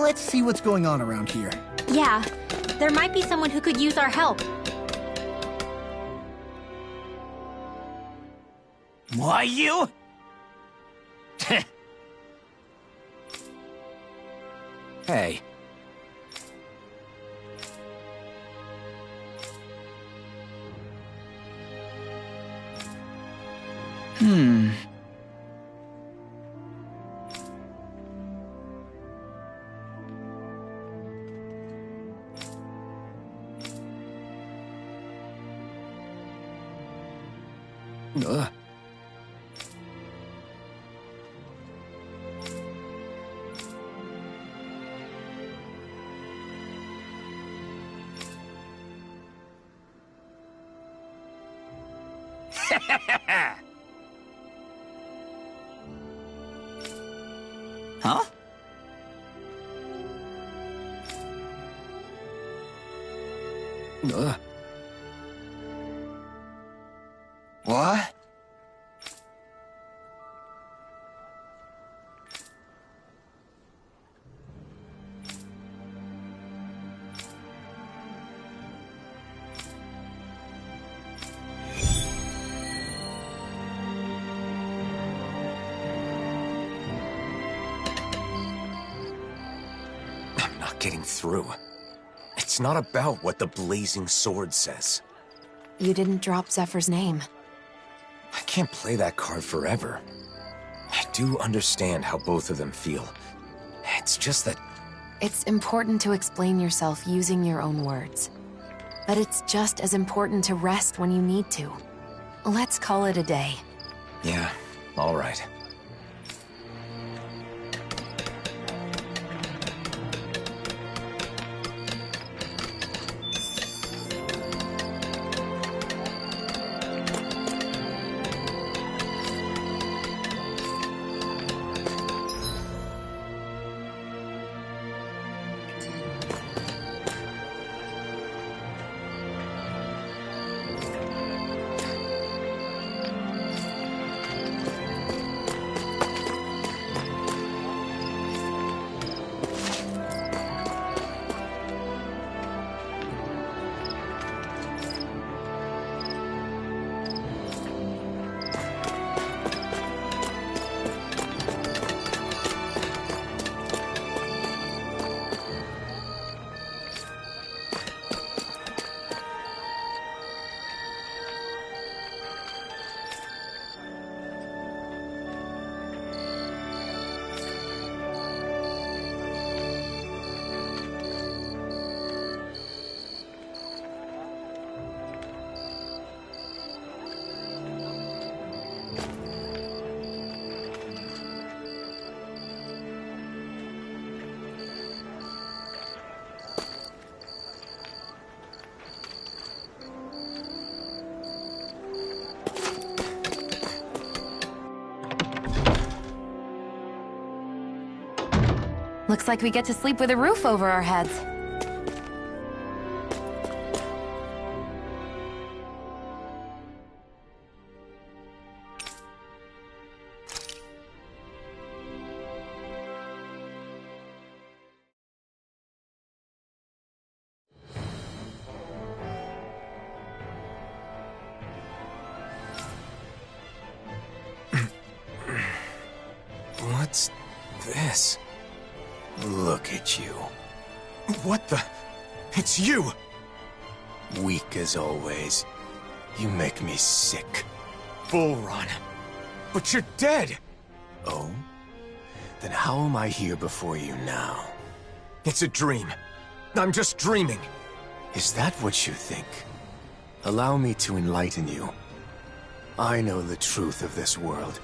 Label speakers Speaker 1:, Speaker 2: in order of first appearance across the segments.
Speaker 1: Let's see what's going on around here.
Speaker 2: Yeah, there might be someone who could use our help.
Speaker 3: Why you? Hey. Ugh. Huh? Ugh. What?
Speaker 4: I'm not getting through. It's not about what the blazing sword says.
Speaker 5: You didn't drop Zephyr's name.
Speaker 4: I can't play that card forever. I do understand how both of them feel. It's just that...
Speaker 5: It's important to explain yourself using your own words. But it's just as important to rest when you need to. Let's call it a day.
Speaker 4: Yeah, all right.
Speaker 5: Looks like we get to sleep with a roof over our heads.
Speaker 4: What's this? Look at you. What the? It's you! Weak as always. You make me sick. Bull Run. But you're dead! Oh? Then how am I here before you now? It's a dream. I'm just dreaming. Is that what you think? Allow me to enlighten you. I know the truth of this world.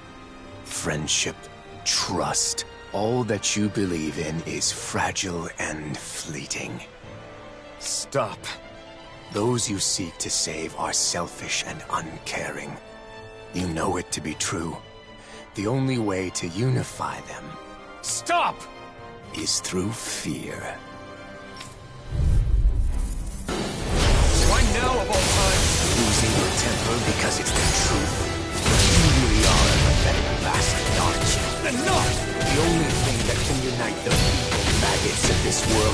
Speaker 4: Friendship, trust. All that you believe in is fragile and fleeting. Stop. Those you seek to save are selfish and uncaring. You know it to be true. The only way to unify them... Stop! ...is through fear. Why now of all times? Losing your temper because it's the truth. You really are a pathetic bastard, aren't you? Enough! The only thing that can unite the people, maggots, and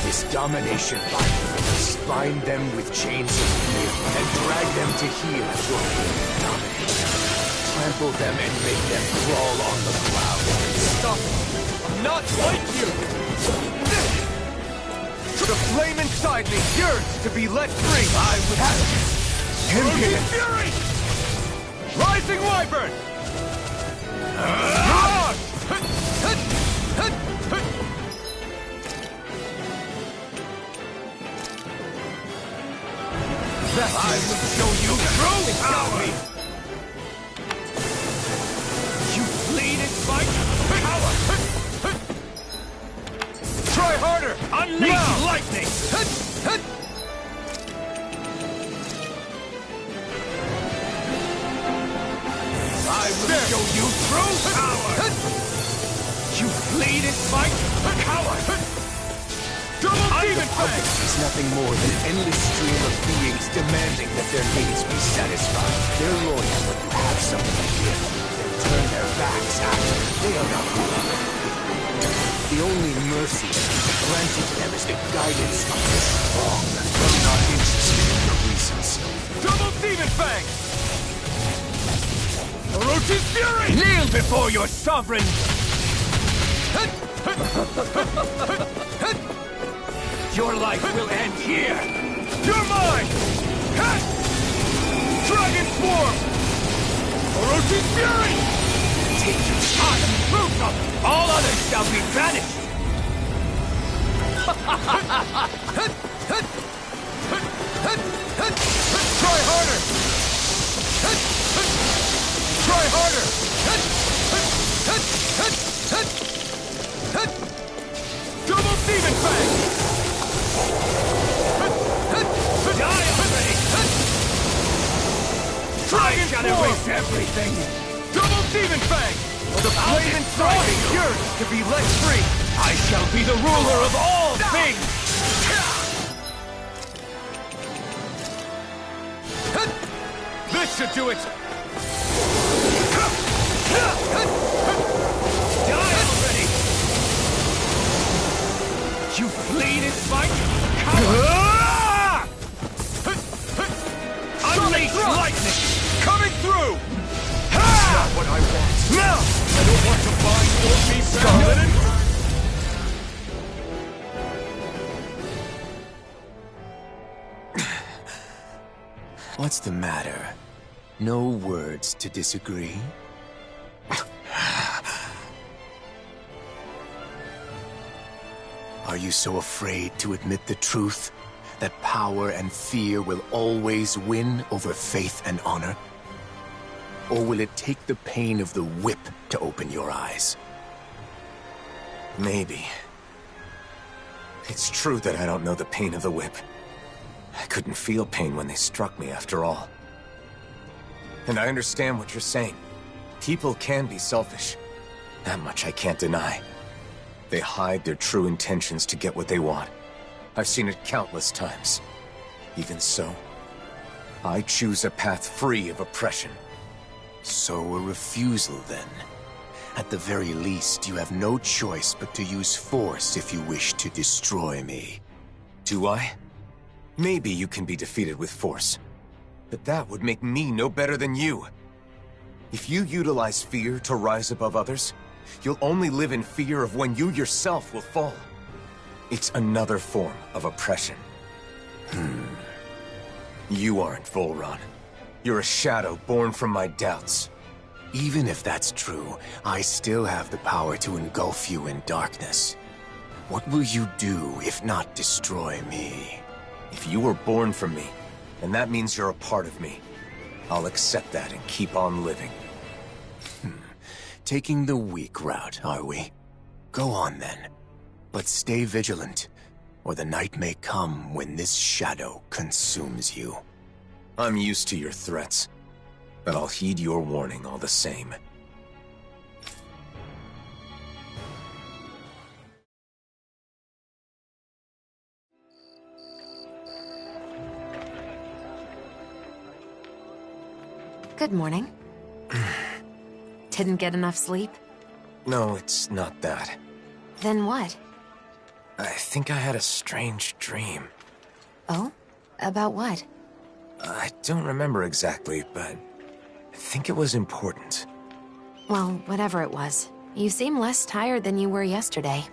Speaker 4: this domination life, bind them with chains of fear, and drag them to heel as your domination. Trample them and make them crawl on the ground. Stop it! I'm not like you! The flame inside me yearns to be let free. I would have Impudent fury! Rising Wyvern! I will show you true power! You bleed and fight power! Try harder! Unleash lightning! I will show you true power! You bleed and fight power! Double Demon Fang! Is nothing more than an endless stream of beings demanding that their needs be satisfied. They're loyal when you have something to give, then turn their backs after. They are not wrong. The only mercy that can be granted to them is the guidance of the strong. I'm not interested in your reasons. Double Demon Fang! Orochi's Fury! Kneel before your sovereign! Your life will end here! You're mine! Dragon Swarm! Orochi's Fury! Take your shot and prove them! All others shall be banished! Try harder! Try harder! Double Demon Fang! Die already! Dragon Swarm! Erase everything! Double Demon Fang! The flame inside me yearns to be let free! I shall be the ruler of all things! This should do it! Die already! You bleed and fight? Unleash lightning! Coming through! That's not what I want. No! I don't want to bind or be Scarlet. What's the matter? No words to disagree? Are you so afraid to admit the truth? That power and fear will always win over faith and honor? Or will it take the pain of the whip to open your eyes? Maybe. It's true that I don't know the pain of the whip. I couldn't feel pain when they struck me, after all. And I understand what you're saying. People can be selfish. That much I can't deny. They hide their true intentions to get what they want. I've seen it countless times. Even so, I choose a path free of oppression. So a refusal, then. At the very least, you have no choice but to use force if you wish to destroy me. Do I? Maybe you can be defeated with force. But that would make me no better than you. If you utilize fear to rise above others, you'll only live in fear of when you yourself will fall. It's another form of oppression. You aren't Volron. You're a shadow born from my doubts. Even if that's true, I still have the power to engulf you in darkness. What will you do if not destroy me? If you were born from me, then that means you're a part of me. I'll accept that and keep on living. Taking the weak route, are we? Go on then. But stay vigilant, or the night may come when this shadow consumes you. I'm used to your threats, but I'll heed your warning all the same.
Speaker 5: Good morning. Didn't get enough sleep?
Speaker 4: No, it's not that.
Speaker 5: Then what?
Speaker 4: I think I had a strange dream.
Speaker 5: Oh? About what?
Speaker 4: I don't remember exactly, but I think it was important.
Speaker 5: Well, whatever it was. You seem less tired than you were yesterday.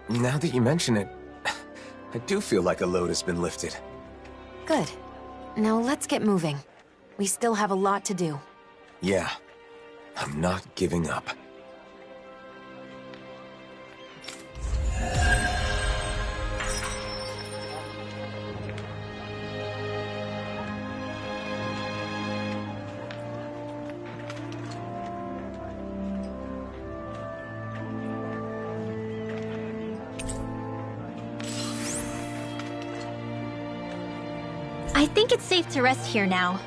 Speaker 4: Now that you mention it, I do feel like a load has been lifted.
Speaker 5: Good. Now let's get moving. We still have a lot to do.
Speaker 4: Yeah, I'm not giving up.
Speaker 2: I think it's safe to rest here now.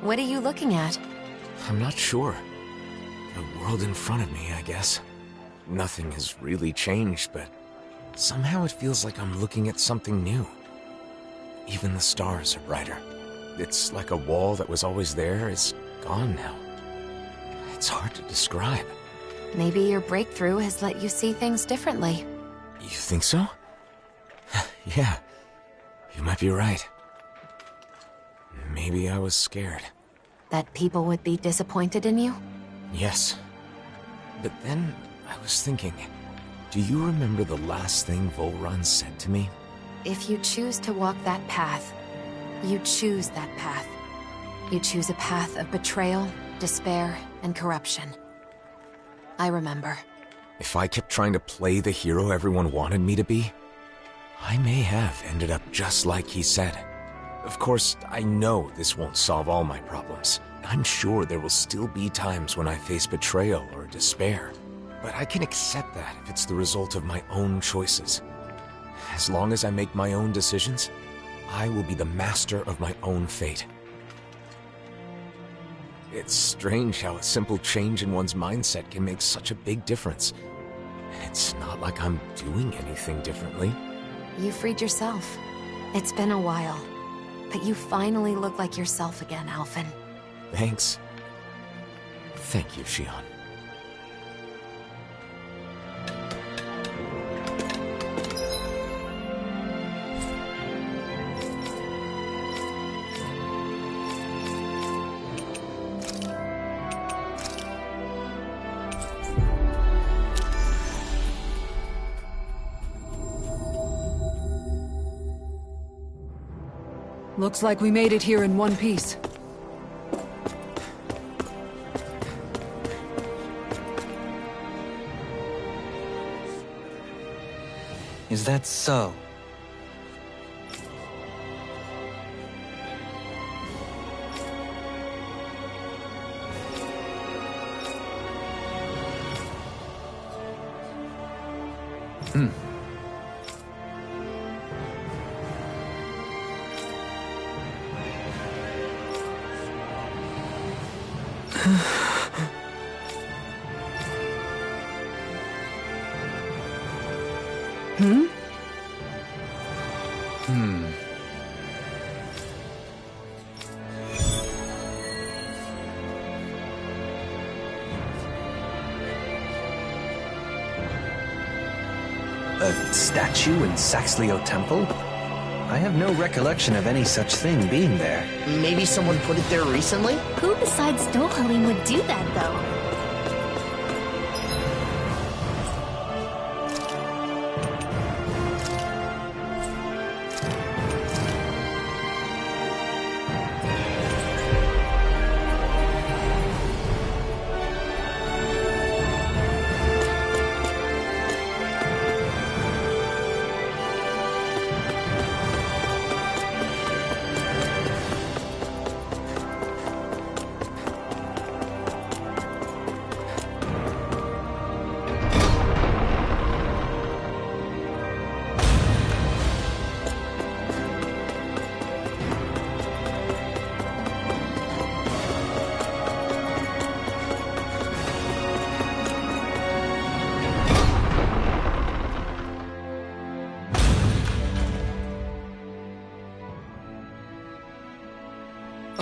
Speaker 5: What are you looking at?
Speaker 4: I'm not sure. The world in front of me, I guess. Nothing has really changed, but somehow it feels like I'm looking at something new. Even the stars are brighter. It's like a wall that was always there is gone now. It's hard to describe.
Speaker 5: Maybe your breakthrough has let you see things differently.
Speaker 4: You think so? Yeah, you might be right. Maybe I was scared.
Speaker 5: That people would be disappointed in you?
Speaker 4: Yes. But then I was thinking, do you remember the last thing Volran said to me?
Speaker 5: If you choose to walk that path, you choose that path. You choose a path of betrayal, despair, and corruption. I remember.
Speaker 4: If I kept trying to play the hero everyone wanted me to be, I may have ended up just like he said. Of course, I know this won't solve all my problems. I'm sure there will still be times when I face betrayal or despair. But I can accept that if it's the result of my own choices. As long as I make my own decisions, I will be the master of my own fate. It's strange how a simple change in one's mindset can make such a big difference. It's not like I'm doing anything differently.
Speaker 5: You freed yourself. It's been a while. But you finally look like yourself again, Alphen.
Speaker 4: Thanks. Thank you, Shionne.
Speaker 6: Looks like we made it here in one piece.
Speaker 3: Is that so?
Speaker 7: A statue in Saxhleo Temple? I have no recollection of any such thing being there.
Speaker 1: Maybe someone put it there recently?
Speaker 2: Who besides Dohalim would do that, though?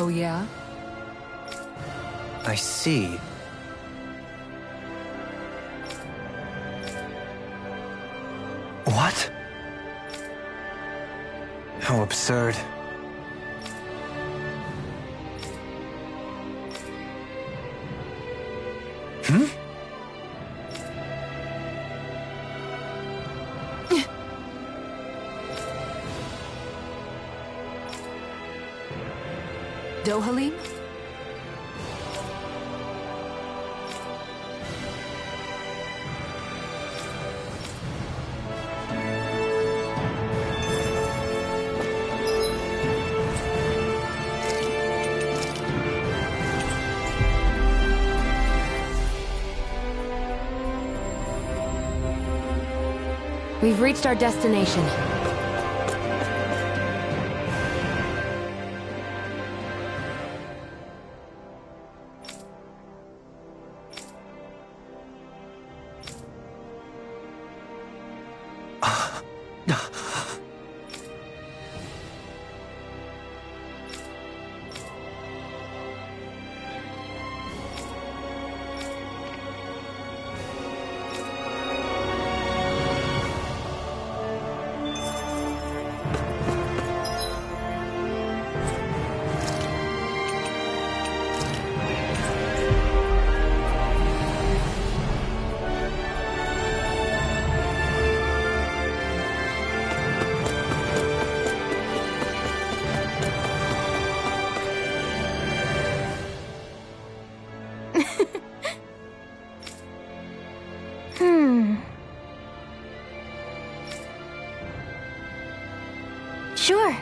Speaker 6: Oh yeah?
Speaker 7: I see. How absurd.
Speaker 6: Dohalim?
Speaker 5: We've reached our destination.
Speaker 2: Sure.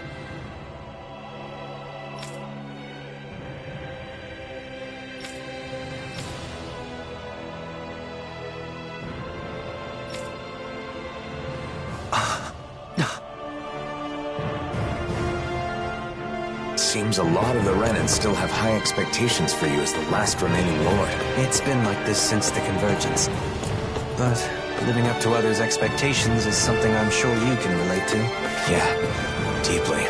Speaker 4: Seems a lot of the Renans still have high expectations for you as the last remaining lord.
Speaker 7: It's been like this since the Convergence. But living up to others' expectations is something I'm sure you can relate to.
Speaker 4: Yeah, deeply.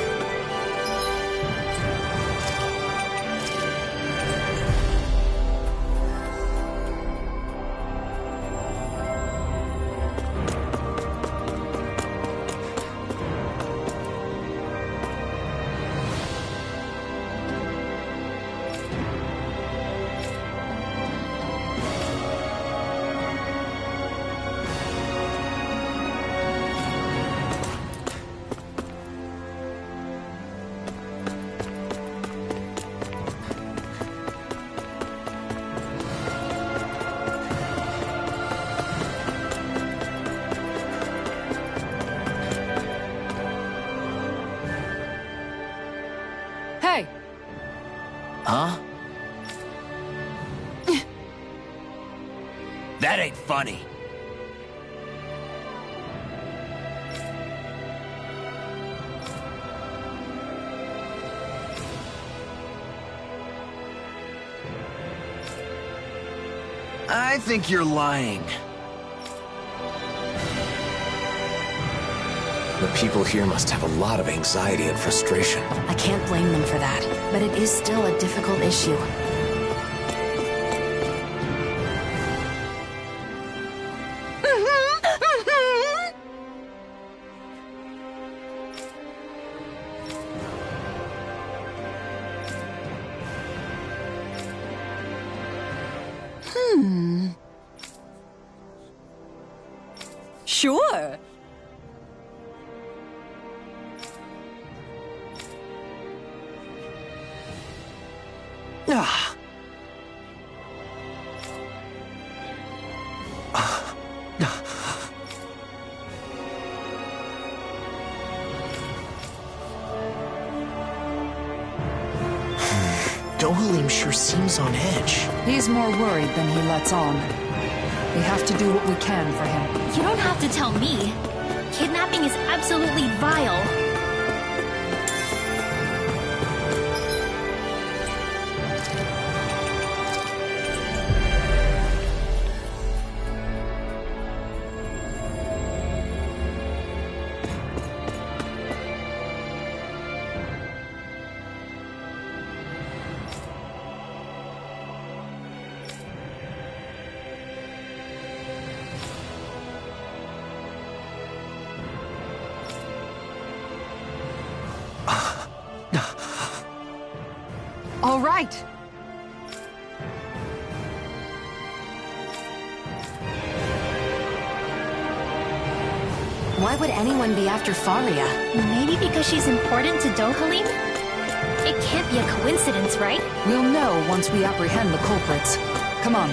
Speaker 6: Hey!
Speaker 8: Huh? That ain't funny. I think you're lying.
Speaker 4: The people here must have a lot of anxiety and frustration.
Speaker 5: I can't blame them for that, but it is still a difficult issue.
Speaker 6: Sure!
Speaker 1: Dohalim sure seems on edge.
Speaker 6: He's more worried than he lets on. We have to do what we can for him.
Speaker 2: You don't have to tell me. Kidnapping is absolutely vile.
Speaker 6: All right.
Speaker 5: Why would anyone be after Faria?
Speaker 2: Maybe because she's important to Dohalim? It can't be a coincidence, right?
Speaker 6: We'll know once we apprehend the culprits. Come on.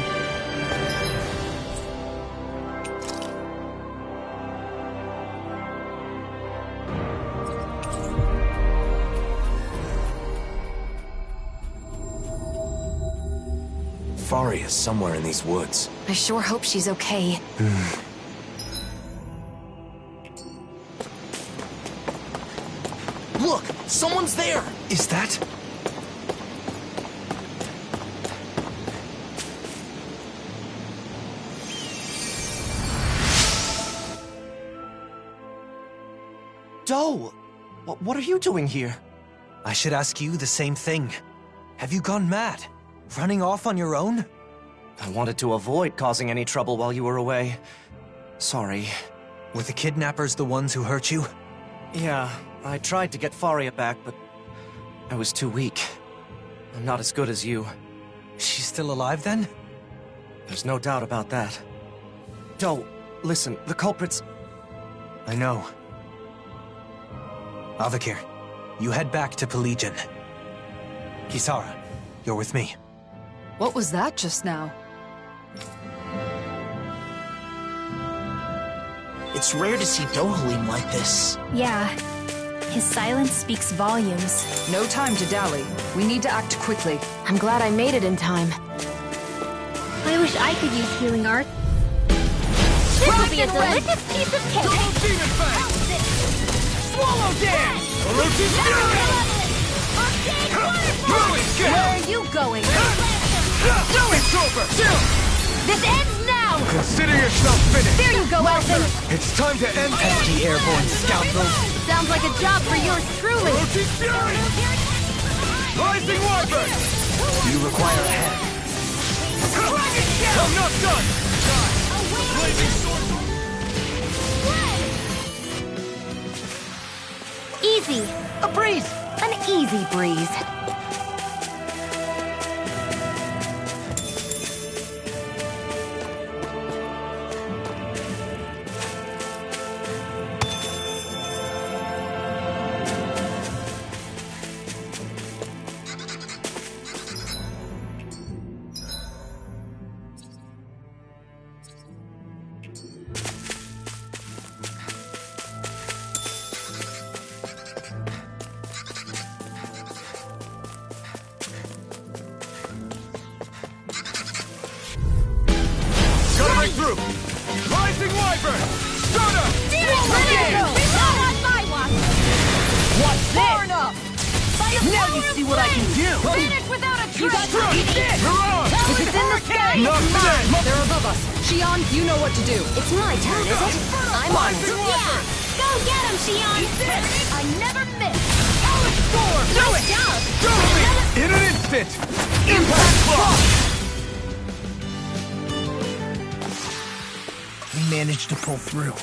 Speaker 4: Faria's somewhere in these woods.
Speaker 5: I sure hope she's okay.
Speaker 1: Look! Someone's there!
Speaker 3: Is that?
Speaker 1: Doe! What are you doing here?
Speaker 3: I should ask you the same thing. Have you gone mad? Running off on your own?
Speaker 1: I wanted to avoid causing any trouble while you were away. Sorry.
Speaker 3: Were the kidnappers the ones who hurt you?
Speaker 1: Yeah, I tried to get Faria back, but I was too weak. I'm not as good as you.
Speaker 3: She's still alive then?
Speaker 1: There's no doubt about that. Doe, listen, the culprits...
Speaker 3: I know. Avakir, you head back to Pelegion. Kisara, you're with me.
Speaker 6: What was that just now?
Speaker 1: It's rare to see Dohalim like this.
Speaker 2: Yeah. His silence speaks volumes.
Speaker 6: No time to dally. We need to act quickly.
Speaker 5: I'm glad I made it in time.
Speaker 2: I wish I could use healing art. This will be a delicious piece of cake!
Speaker 4: Swallow dance!
Speaker 2: Where are you going?
Speaker 4: It's over!
Speaker 2: This ends now!
Speaker 4: Consider yourself finished!
Speaker 2: There you go, Elfin!
Speaker 4: It's time to end
Speaker 3: Pesky airborne scoundrels!
Speaker 2: Sounds like a job for yours truly!
Speaker 4: Orochi's Fury! Rising Wyvern!
Speaker 3: You require a hand.
Speaker 4: I'm not done! Blazing sword!
Speaker 2: Easy!
Speaker 1: A breeze!
Speaker 2: An easy breeze.
Speaker 4: Through! Rising Wyvern! Soda!
Speaker 2: Not on my watch!
Speaker 1: What's this? Now you see what I can do!
Speaker 2: Finish without a trace!
Speaker 1: If
Speaker 6: it's in the sky, it's mine! They're above us. Shion, you know what to do.
Speaker 5: It's my turn, is it? I'm on it.
Speaker 2: Yeah! Go get him, Shion! I never miss!
Speaker 4: Do it!
Speaker 2: Job!
Speaker 4: In an instant! Impact Claw!
Speaker 1: We managed to pull through.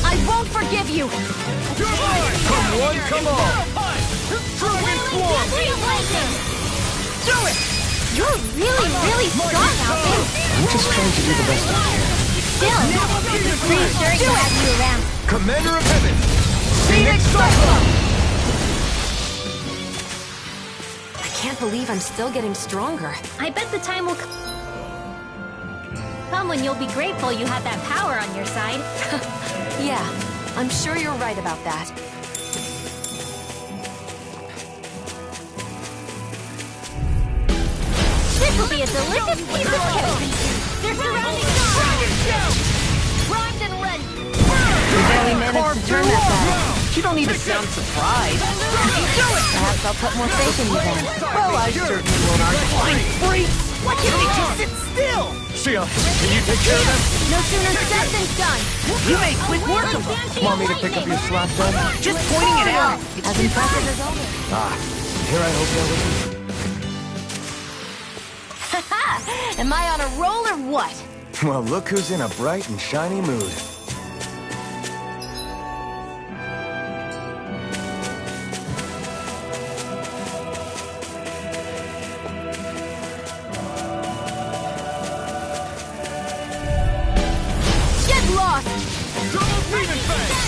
Speaker 2: I won't forgive you!
Speaker 4: Come one, come all! Dragon Swarm!
Speaker 2: Do it! You're really strong, Alvin!
Speaker 3: I'm just trying to do the best I can.
Speaker 2: Still, pretty sure you have you around.
Speaker 4: Commander of Heaven! Phoenix Cyclops!
Speaker 5: I can't believe I'm still getting stronger.
Speaker 2: I bet the time will come when you'll be grateful you had that power on your side.
Speaker 5: Yeah, I'm sure you're right about that.
Speaker 2: This will be a delicious piece of cake! They're surrounding us! Primed and ready!
Speaker 6: We barely managed to turn that battle.
Speaker 1: You don't need to sound surprised.
Speaker 5: Perhaps I'll put more faith in you then.
Speaker 1: Well, I certainly won't argue. Freak! What you think? Just sit still!
Speaker 4: Shion, can you take care of them?
Speaker 2: No sooner said than done!
Speaker 1: You made quick work of them.
Speaker 4: Want me to pick up your slack then?
Speaker 1: Just pointing it out.
Speaker 5: As impressive as always.
Speaker 4: Here I hope you're listening.
Speaker 2: Am I on a roll or what?
Speaker 4: Well, look who's in a bright and shiny mood.
Speaker 2: Get lost!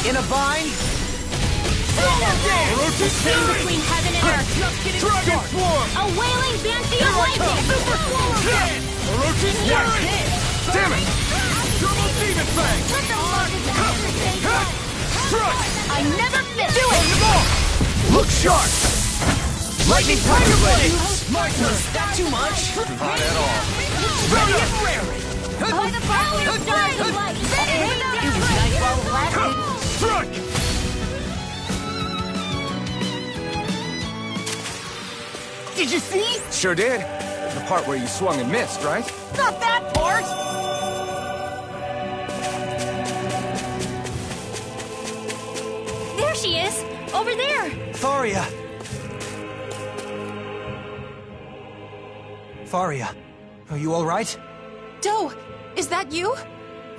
Speaker 8: In a bind?
Speaker 2: Between heaven and earth!
Speaker 4: Dragon Swarm!
Speaker 2: A wailing banshee of lightning!
Speaker 4: Orochi's Fury! Damn it! Turbo Demon Fang!
Speaker 2: Let the longest answer say
Speaker 4: Strike!
Speaker 2: I never miss! Do it!
Speaker 4: Look sharp! Lightning Tiger Blade!
Speaker 8: My turn. That too much?
Speaker 4: Not at all.
Speaker 8: Ready and raring.
Speaker 2: By the power of dying light!
Speaker 8: It was nice while it lasted.
Speaker 4: Strike!
Speaker 8: Did you see?
Speaker 4: Sure did. The part where you swung and missed, right?
Speaker 8: Not that part.
Speaker 2: There she is! Over there!
Speaker 3: Faria! Faria, are you all right?
Speaker 6: Do, is that you?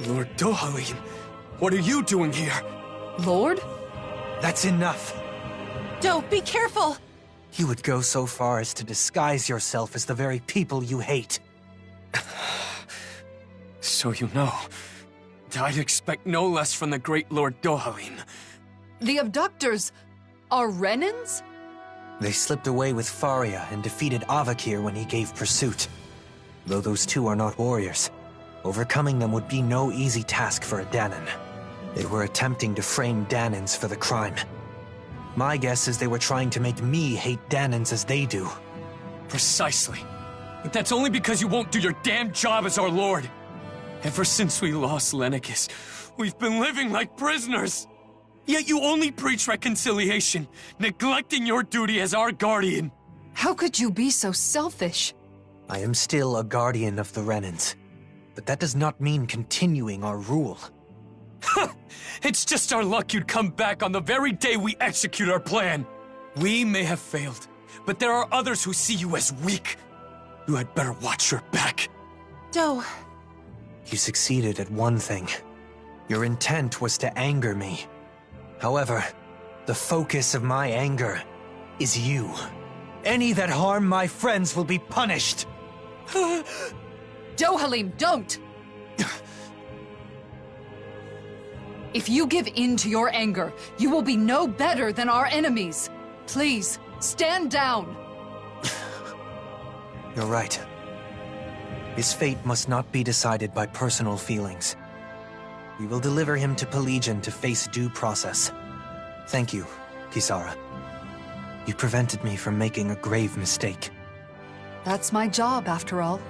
Speaker 4: Lord Dohalim, what are you doing here?
Speaker 6: Lord?
Speaker 3: That's enough.
Speaker 6: Do, be careful!
Speaker 3: You would go so far as to disguise yourself as the very people you hate.
Speaker 9: So you know. I'd expect no less from the great Lord Dohalim.
Speaker 6: The abductors are Renans?
Speaker 3: They slipped away with Faria and defeated Avakir when he gave pursuit. Though those two are not warriors, overcoming them would be no easy task for a Dahnan. They were attempting to frame Dahnans for the crime. My guess is they were trying to make me hate Dahnans as they do.
Speaker 9: Precisely. But that's only because you won't do your damn job as our lord. Ever since we lost Lenacus, we've been living like prisoners. Yet you only preach reconciliation, neglecting your duty as our guardian.
Speaker 6: How could you be so selfish?
Speaker 3: I am still a guardian of the Renans, but that does not mean continuing our rule.
Speaker 9: It's just our luck you'd come back on the very day we execute our plan. We may have failed, but there are others who see you as weak. You had better watch your back.
Speaker 6: Do.
Speaker 3: You succeeded at one thing. Your intent was to anger me. However, the focus of my anger is you. Any that harm my friends will be punished.
Speaker 6: Dohalim, don't! If you give in to your anger, you will be no better than our enemies. Please, stand down.
Speaker 3: You're right. His fate must not be decided by personal feelings. We will deliver him to Pelegion to face due process. Thank you, Kisara. You prevented me from making a grave mistake.
Speaker 6: That's my job, after all.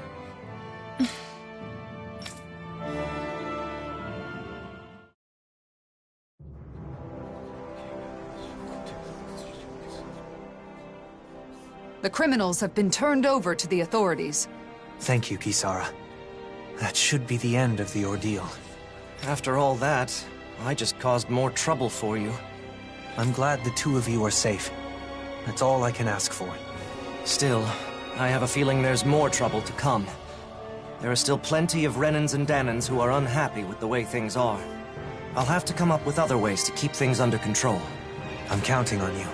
Speaker 6: The criminals have been turned over to the authorities.
Speaker 3: Thank you, Kisara. That should be the end of the ordeal.
Speaker 1: After all that, I just caused more trouble for you.
Speaker 3: I'm glad the two of you are safe. That's all I can ask for.
Speaker 1: Still, I have a feeling there's more trouble to come. There are still plenty of Renans and Dahnans who are unhappy with the way things are. I'll have to come up with other ways to keep things under control.
Speaker 3: I'm counting on you.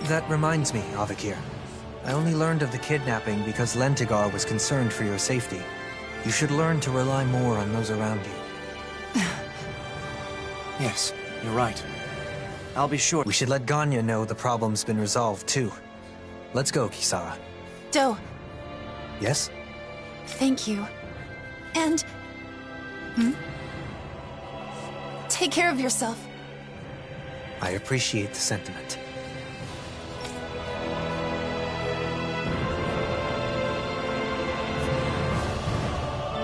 Speaker 3: That reminds me, Avakir. I only learned of the kidnapping because Lentigar was concerned for your safety. You should learn to rely more on those around you.
Speaker 1: Yes, you're right. I'll be sure.
Speaker 3: We should let Ganya know the problem's been resolved, too. Let's go, Kisara.
Speaker 5: Do,
Speaker 3: Yes?
Speaker 5: thank you. And... Take care of yourself.
Speaker 3: I appreciate the sentiment.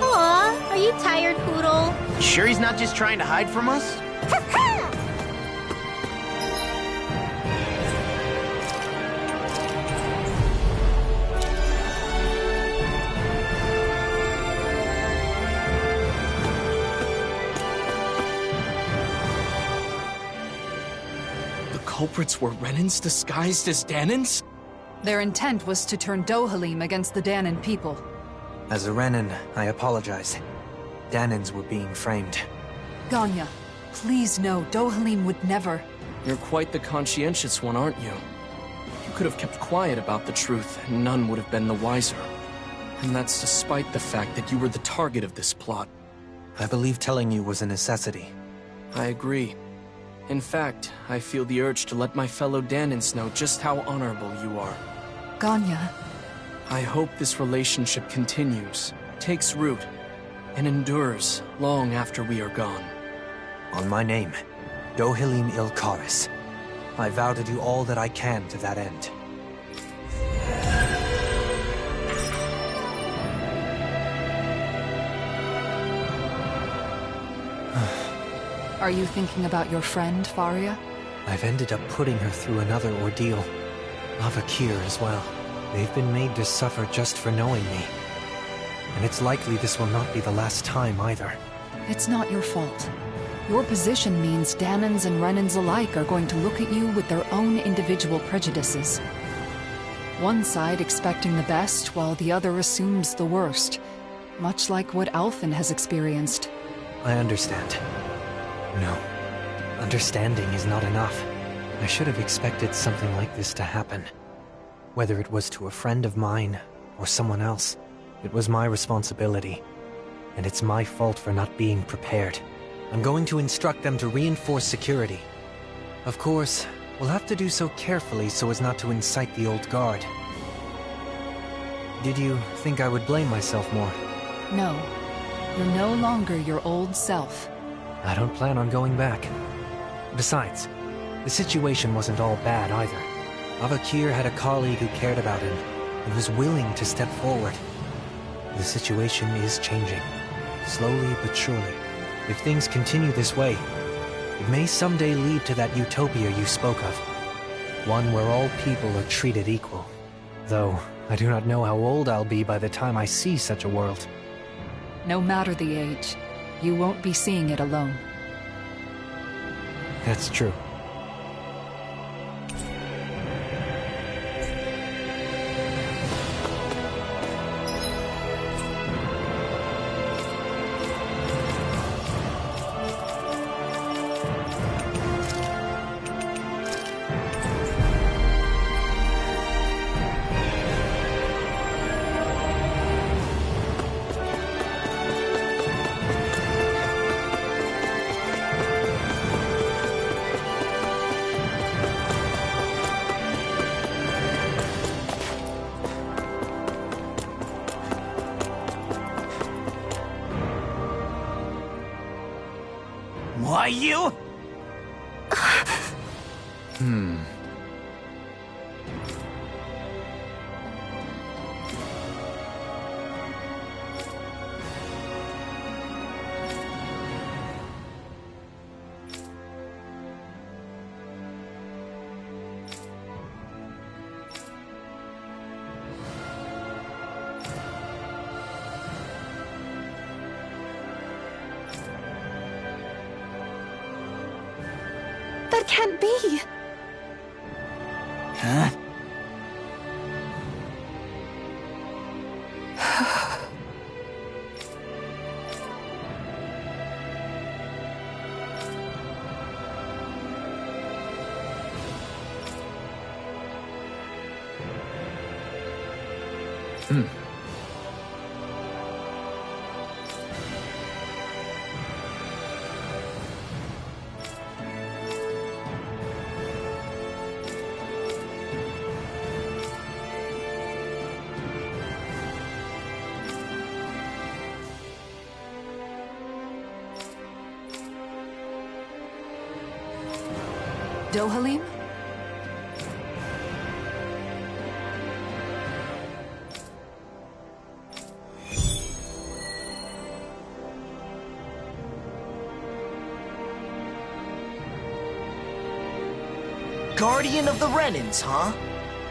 Speaker 2: Aw, are you tired, Poodle?
Speaker 8: Sure he's not just trying to hide from us?
Speaker 9: The culprits were Renans disguised as Dahnans?
Speaker 6: Their intent was to turn Dohalim against the Dahnan people.
Speaker 3: As a Renan, I apologize. Danans were being framed.
Speaker 6: Ganya, please know, Dohalim would never...
Speaker 10: You're quite the conscientious one, aren't you? You could have kept quiet about the truth, and none would have been the wiser. And that's despite the fact that you were the target of this plot.
Speaker 3: I believe telling you was a necessity.
Speaker 10: I agree. In fact, I feel the urge to let my fellow Danans know just how honorable you are.
Speaker 6: Ganya...
Speaker 10: I hope this relationship continues, takes root, and endures long after we are gone.
Speaker 3: On my name, Dohalim Ilkaris. I vow to do all that I can to that end.
Speaker 6: Are you thinking about your friend, Faria?
Speaker 3: I've ended up putting her through another ordeal. Avakir as well. They've been made to suffer just for knowing me. And it's likely this will not be the last time either.
Speaker 6: It's not your fault. Your position means Danans and Renans alike are going to look at you with their own individual prejudices. One side expecting the best, while the other assumes the worst. Much like what Alphen has experienced.
Speaker 3: I understand. No. Understanding is not enough. I should have expected something like this to happen. Whether it was to a friend of mine, or someone else, it was my responsibility. And it's my fault for not being prepared. I'm going to instruct them to reinforce security. Of course, we'll have to do so carefully so as not to incite the old guard. Did you think I would blame myself more?
Speaker 6: No. You're no longer your old self.
Speaker 3: I don't plan on going back. Besides, the situation wasn't all bad either. Avakir had a colleague who cared about him, and was willing to step forward. The situation is changing, slowly but surely. If things continue this way, it may someday lead to that utopia you spoke of. One where all people are treated equal. Though, I do not know how old I'll be by the time I see such a world.
Speaker 6: No matter the age, you won't be seeing it alone.
Speaker 3: That's true.
Speaker 8: Why you?
Speaker 5: That can't be!
Speaker 8: Huh?
Speaker 6: Dohalim?
Speaker 8: Guardian of the Renans, huh?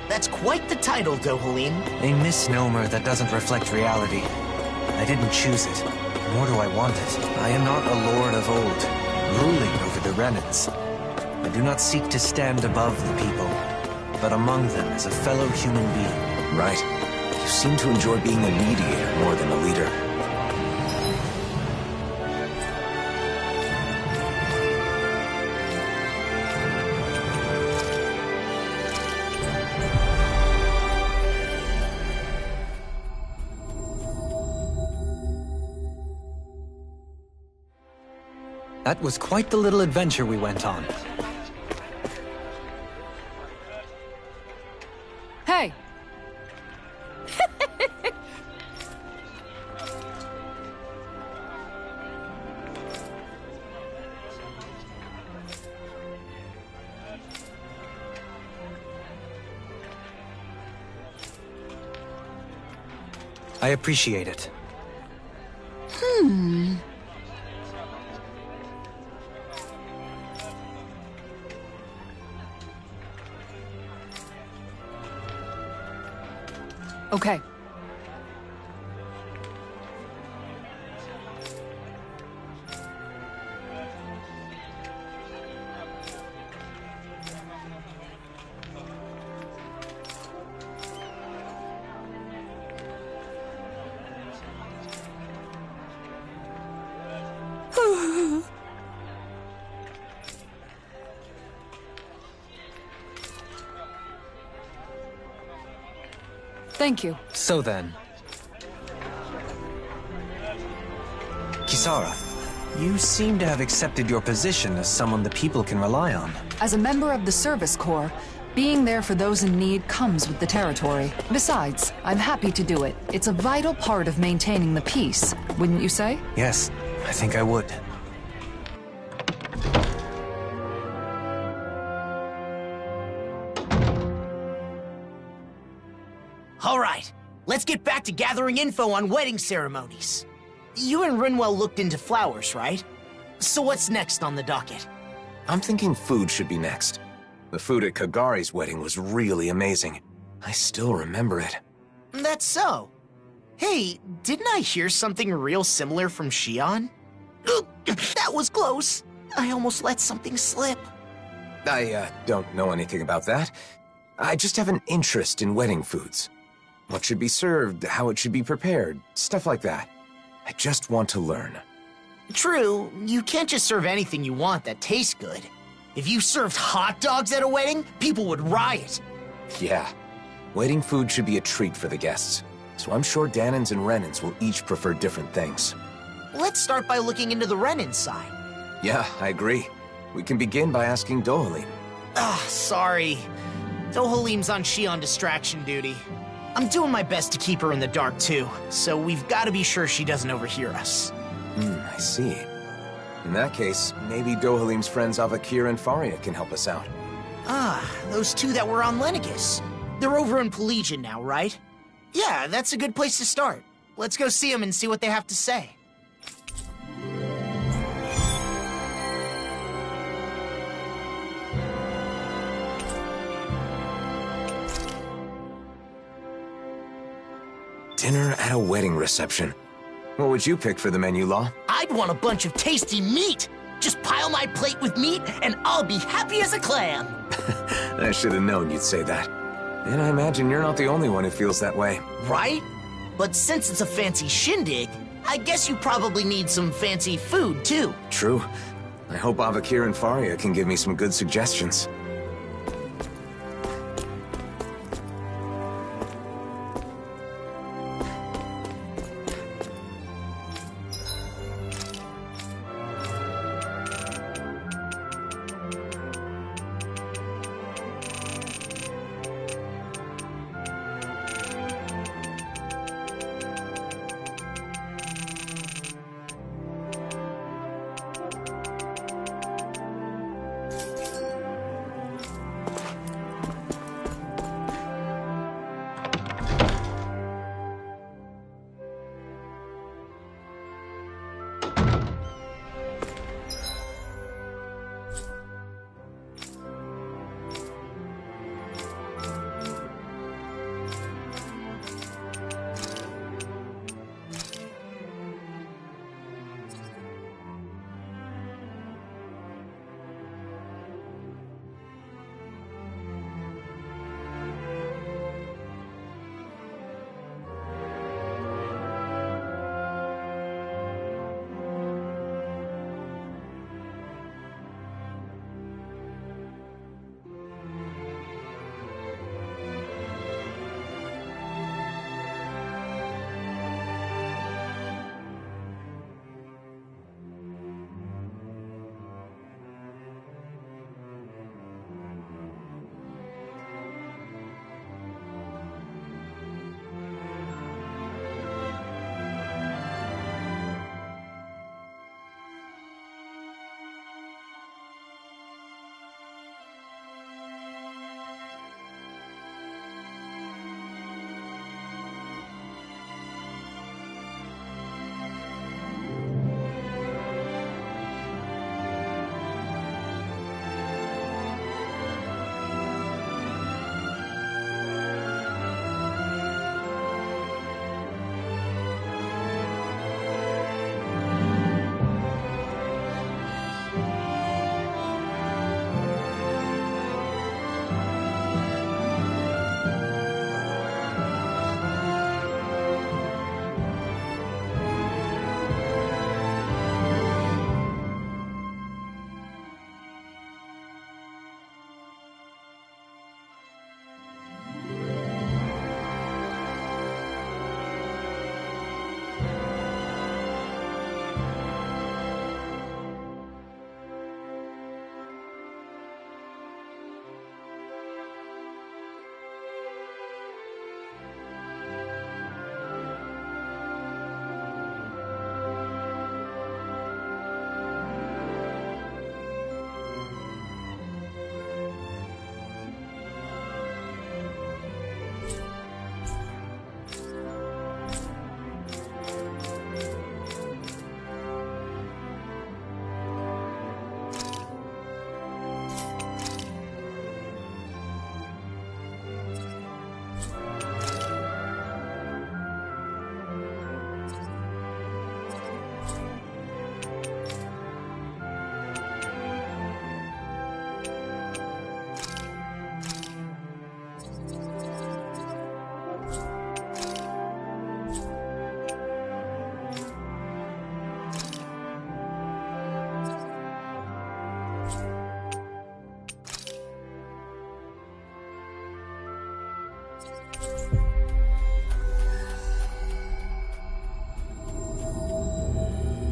Speaker 8: That's quite the title, Dohalim.
Speaker 3: A misnomer that doesn't reflect reality. I didn't choose it, nor do I want it. I am not a lord of old, ruling over the Renans. I do not seek to stand above the people, but among them as a fellow human being.
Speaker 4: Right. You seem to enjoy being a mediator more than a leader.
Speaker 3: That was quite the little adventure we went on.
Speaker 6: Hey!
Speaker 3: I appreciate it.
Speaker 6: Okay. Thank you.
Speaker 3: So then... Kisara, you seem to have accepted your position as someone the people can rely on.
Speaker 6: As a member of the Service Corps, being there for those in need comes with the territory. Besides, I'm happy to do it. It's a vital part of maintaining the peace, wouldn't you say?
Speaker 3: Yes, I think I would.
Speaker 8: All right, let's get back to gathering info on wedding ceremonies. You and Rinwell looked into flowers, right? So what's next on the docket?
Speaker 4: I'm thinking food should be next. The food at Kagari's wedding was really amazing. I still remember it.
Speaker 8: That's so. Hey, didn't I hear something real similar from Shion? That was close. I almost let something slip.
Speaker 4: I don't know anything about that. I just have an interest in wedding foods. What should be served, how it should be prepared, stuff like that. I just want to learn.
Speaker 8: True, you can't just serve anything you want that tastes good. If you served hot dogs at a wedding, people would riot.
Speaker 4: Yeah. Wedding food should be a treat for the guests. So I'm sure Danans and Renans will each prefer different things.
Speaker 8: Let's start by looking into the Renan side.
Speaker 4: Yeah, I agree. We can begin by asking Dohalim.
Speaker 8: Sorry. Dohalim's on Shion distraction duty. I'm doing my best to keep her in the dark too, so we've got to be sure she doesn't overhear us.
Speaker 4: I see. In that case, maybe Dohalim's friends Avakir and Faria can help us out.
Speaker 8: Those two that were on Lenegis. They're over in Pelagian now, right? Yeah, that's a good place to start. Let's go see them and see what they have to say.
Speaker 4: Dinner at a wedding reception. What would you pick for the menu, Law?
Speaker 8: I'd want a bunch of tasty meat. Just pile my plate with meat, and I'll be happy as a clam.
Speaker 4: I should have known you'd say that. And I imagine you're not the only one who feels that way.
Speaker 8: Right? But since it's a fancy shindig, I guess you probably need some fancy food, too.
Speaker 4: True. I hope Avakir and Faria can give me some good suggestions.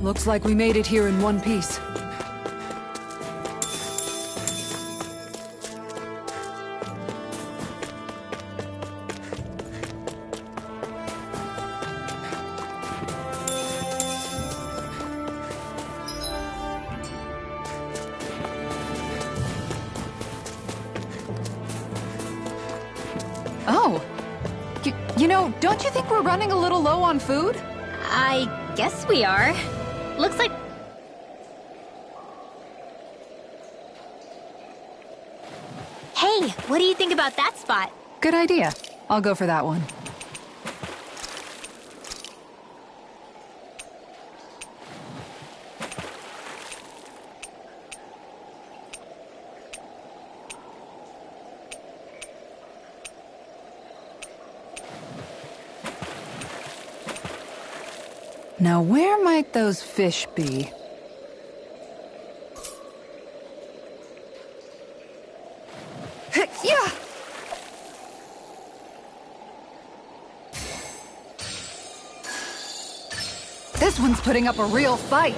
Speaker 6: Looks like we made it here in one piece. Oh! You know, don't you think we're running a little low on food?
Speaker 2: I guess we are. Looks like... Hey, what do you think about that spot?
Speaker 6: Good idea. I'll go for that one. Now, where might those fish be? Yeah! This one's putting up a real fight.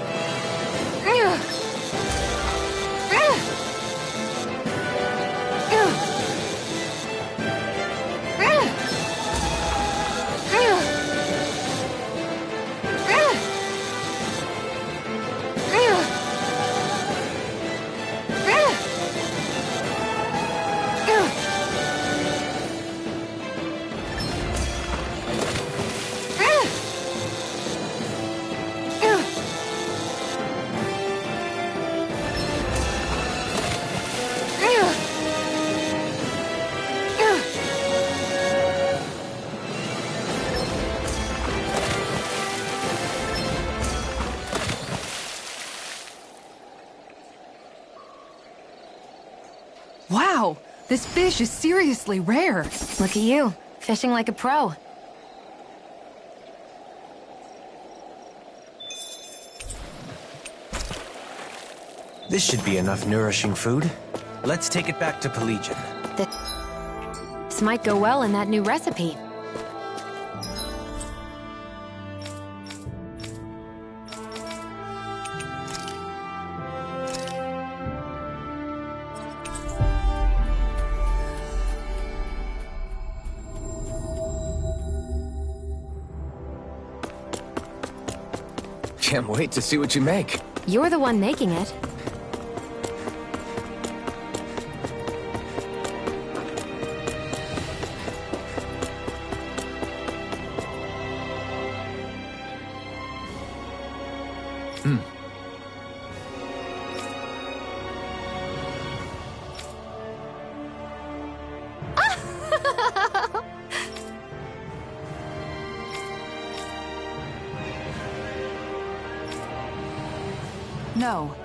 Speaker 6: Wow, this fish is seriously rare.
Speaker 5: Look at you, fishing like a pro.
Speaker 3: This should be enough nourishing food. Let's take it back to Pelagian.
Speaker 5: This might go well in that new recipe.
Speaker 4: Can't wait to see what you make.
Speaker 5: You're the one making it.
Speaker 6: No.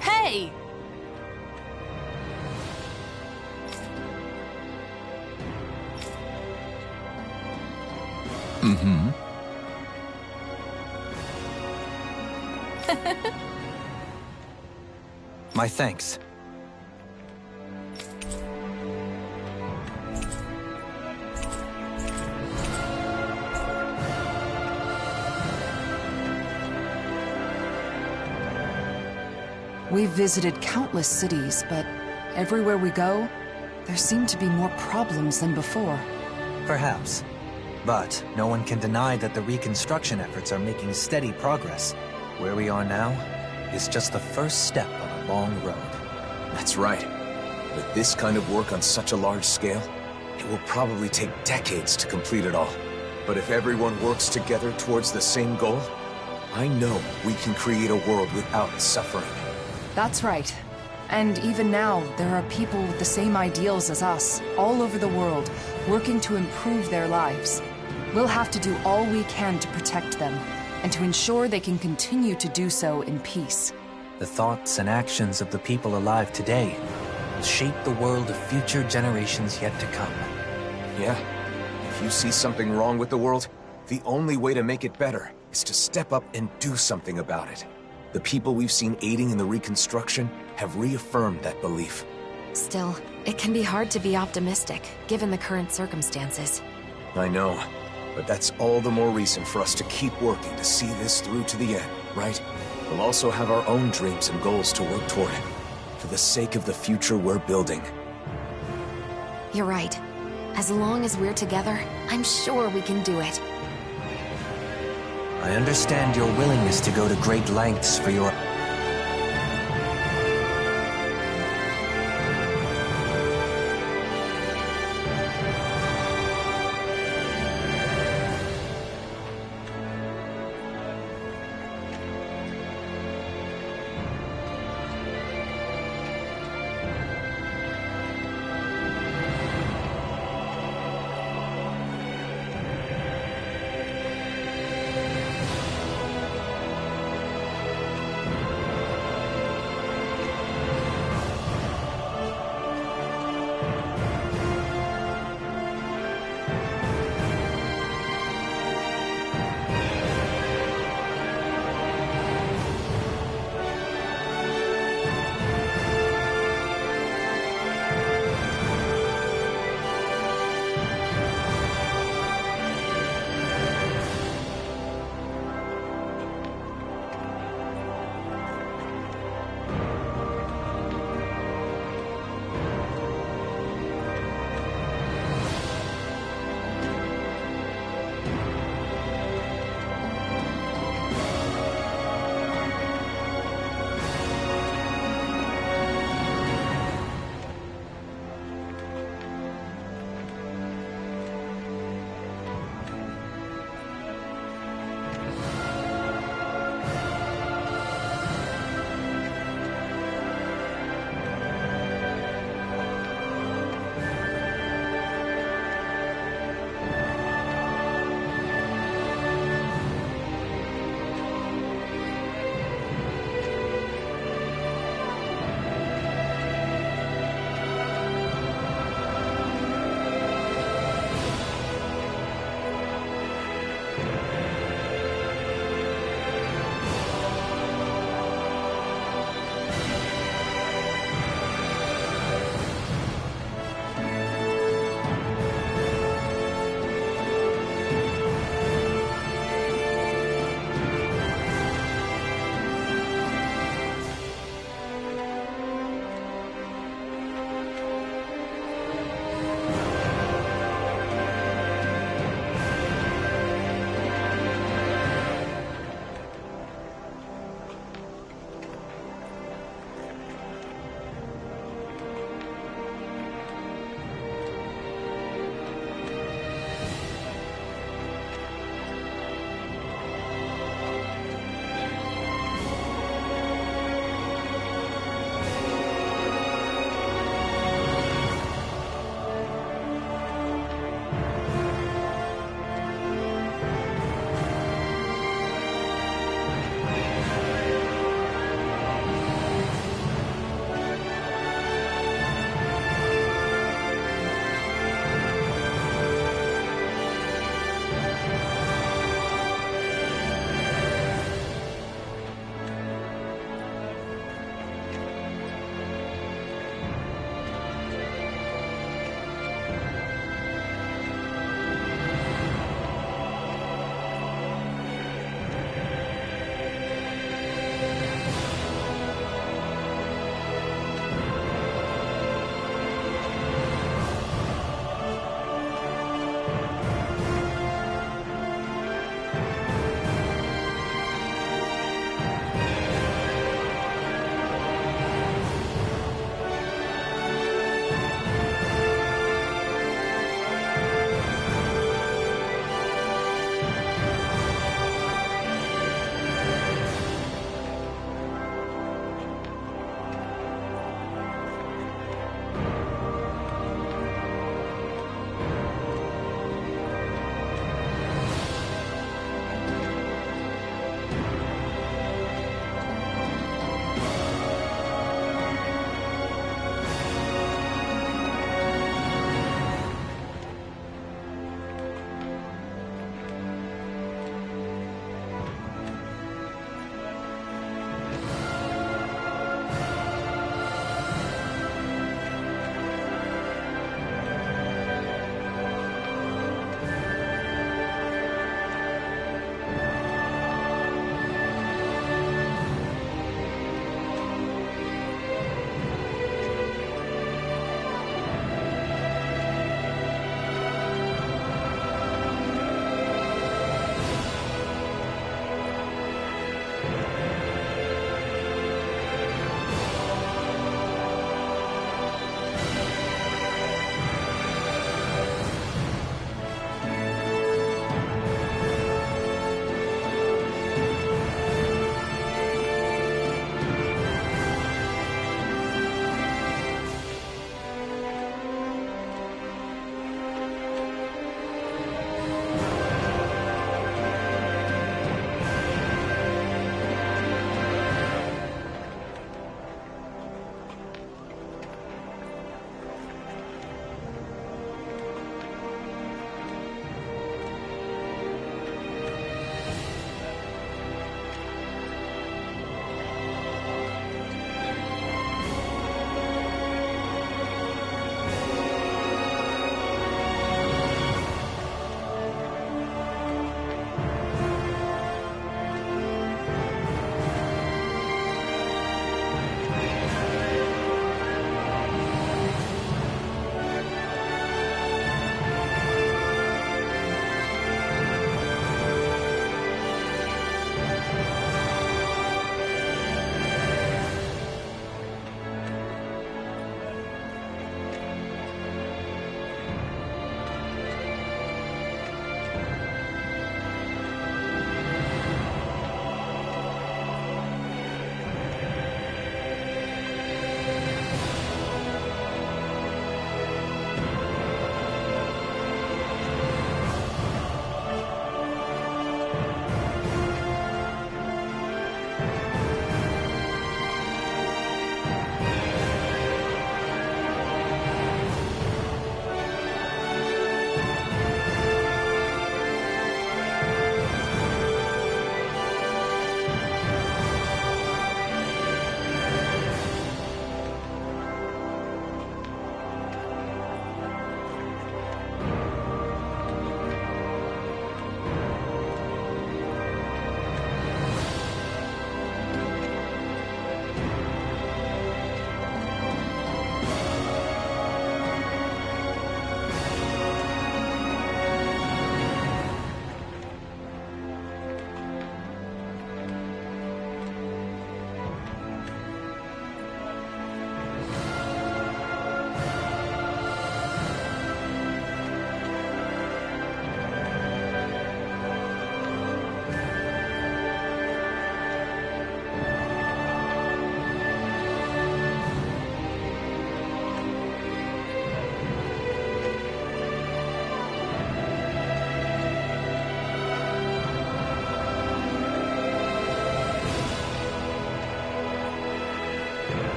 Speaker 6: Hey!
Speaker 3: My thanks.
Speaker 6: We've visited countless cities, but everywhere we go, there seem to be more problems than before.
Speaker 3: Perhaps. But no one can deny that the reconstruction efforts are making steady progress. Where we are now is just the first step on a long road.
Speaker 4: That's right. With this kind of work on such a large scale, it will probably take decades to complete it all. But if everyone works together towards the same goal, I know we can create a world without suffering.
Speaker 6: That's right. And even now, there are people with the same ideals as us, all over the world, working to improve their lives. We'll have to do all we can to protect them, and to ensure they can continue to do so in peace.
Speaker 3: The thoughts and actions of the people alive today will shape the world of future generations yet to come.
Speaker 4: Yeah. If you see something wrong with the world, the only way to make it better is to step up and do something about it. The people we've seen aiding in the reconstruction have reaffirmed that belief.
Speaker 5: Still, it can be hard to be optimistic, given the current circumstances.
Speaker 4: I know, but that's all the more reason for us to keep working to see this through to the end, right? We'll also have our own dreams and goals to work toward, for the sake of the future we're building.
Speaker 5: You're right. As long as we're together, I'm sure we can do it.
Speaker 3: I understand your willingness to go to great lengths for your...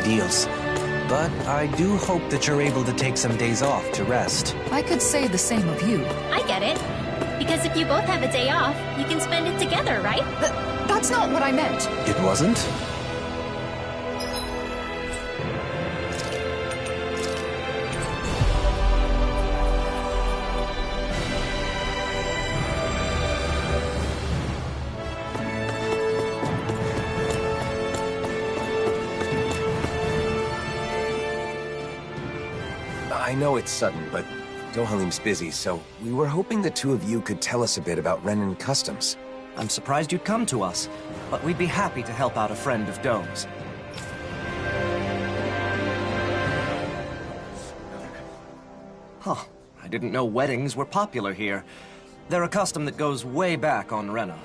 Speaker 3: ideals. But I do hope that you're able to take some days off to rest.
Speaker 6: I could say the same of you.
Speaker 2: I get it. Because if you both have a day off, you can spend it together, right?
Speaker 6: That's not what I meant.
Speaker 3: It wasn't?
Speaker 4: I know it's sudden, but Dohalim's busy, so we were hoping the two of you could tell us a bit about Renan Customs.
Speaker 1: I'm surprised you'd come to us, but we'd be happy to help out a friend of Dome's. Huh. I didn't know weddings were popular here. They're a custom that goes way back on Rena.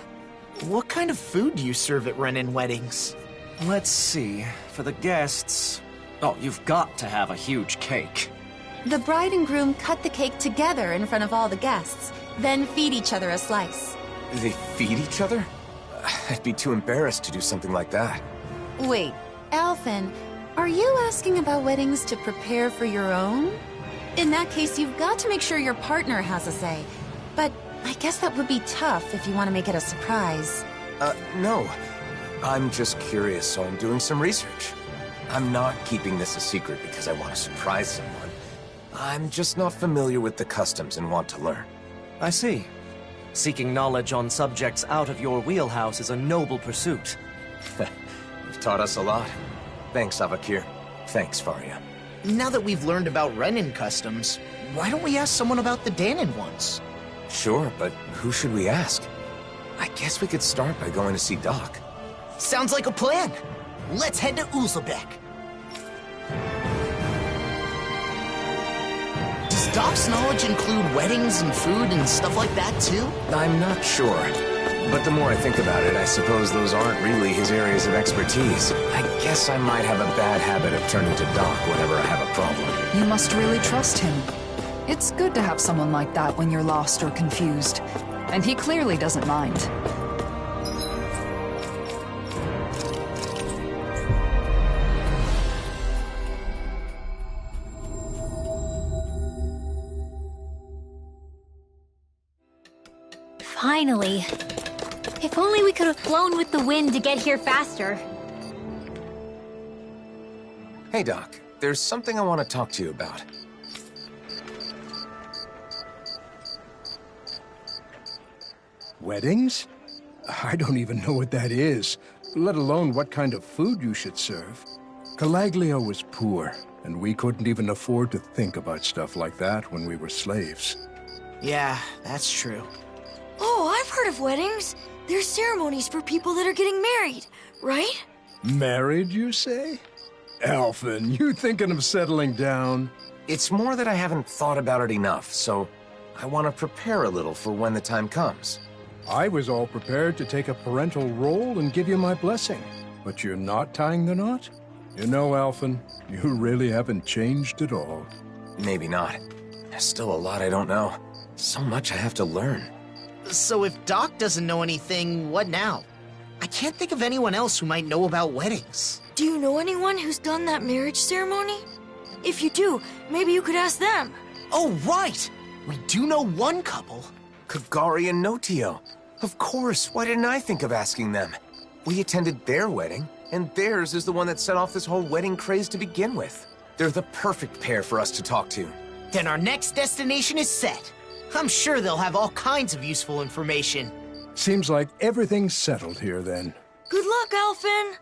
Speaker 8: What kind of food do you serve at Renan weddings?
Speaker 1: Let's see. For the guests... Oh, you've got to have a huge cake.
Speaker 5: The bride and groom cut the cake together in front of all the guests, then feed each other a slice.
Speaker 4: They feed each other? I'd be too embarrassed to do something like that.
Speaker 5: Wait, Alphen, are you asking about weddings to prepare for your own? In that case, you've got to make sure your partner has a say. But I guess that would be tough if you want to make it a surprise.
Speaker 4: No. I'm just curious, so I'm doing some research. I'm not keeping this a secret because I want to surprise someone. I'm just not familiar with the customs and want to learn.
Speaker 1: I see. Seeking knowledge on subjects out of your wheelhouse is a noble pursuit.
Speaker 4: You've taught us a lot. Thanks, Avakir. Thanks, Faria.
Speaker 8: Now that we've learned about Renan customs, why don't we ask someone about the Dahnan ones?
Speaker 4: Sure, but who should we ask? I guess we could start by going to see Doc.
Speaker 8: Sounds like a plan. Let's head to Uzlebek. Does Doc's knowledge include weddings and food and stuff like that, too?
Speaker 4: I'm not sure. But the more I think about it, I suppose those aren't really his areas of expertise. I guess I might have a bad habit of turning to Doc whenever I have a problem.
Speaker 6: You must really trust him. It's good to have someone like that when you're lost or confused. And he clearly doesn't mind.
Speaker 2: Finally. If only we could have flown with the wind to get here faster.
Speaker 4: Hey, Doc. There's something I want to talk to you about.
Speaker 11: Weddings? I don't even know what that is, let alone what kind of food you should serve. Calaglio was poor, and we couldn't even afford to think about stuff like that when we were slaves.
Speaker 8: Yeah, that's true.
Speaker 12: Oh, I've heard of weddings. They're ceremonies for people that are getting married, right?
Speaker 11: Married, you say? Alphen, you thinking of settling down?
Speaker 4: It's more that I haven't thought about it enough, so I want to prepare a little for when the time comes.
Speaker 11: I was all prepared to take a parental role and give you my blessing. But you're not tying the knot? You know, Alphen, you really haven't changed at all.
Speaker 4: Maybe not. There's still a lot I don't know. So much I have to learn.
Speaker 8: So if Doc doesn't know anything, what now? I can't think of anyone else who might know about weddings.
Speaker 12: Do you know anyone who's done that marriage ceremony? If you do, maybe you could ask them.
Speaker 8: Oh, right! We do know one couple.
Speaker 4: Kagari and Notio. Of course, why didn't I think of asking them? We attended their wedding, and theirs is the one that set off this whole wedding craze to begin with. They're the perfect pair for us to talk to.
Speaker 8: Then our next destination is set. I'm sure they'll have all kinds of useful information.
Speaker 11: Seems like everything's settled here, then.
Speaker 12: Good luck, Alphen!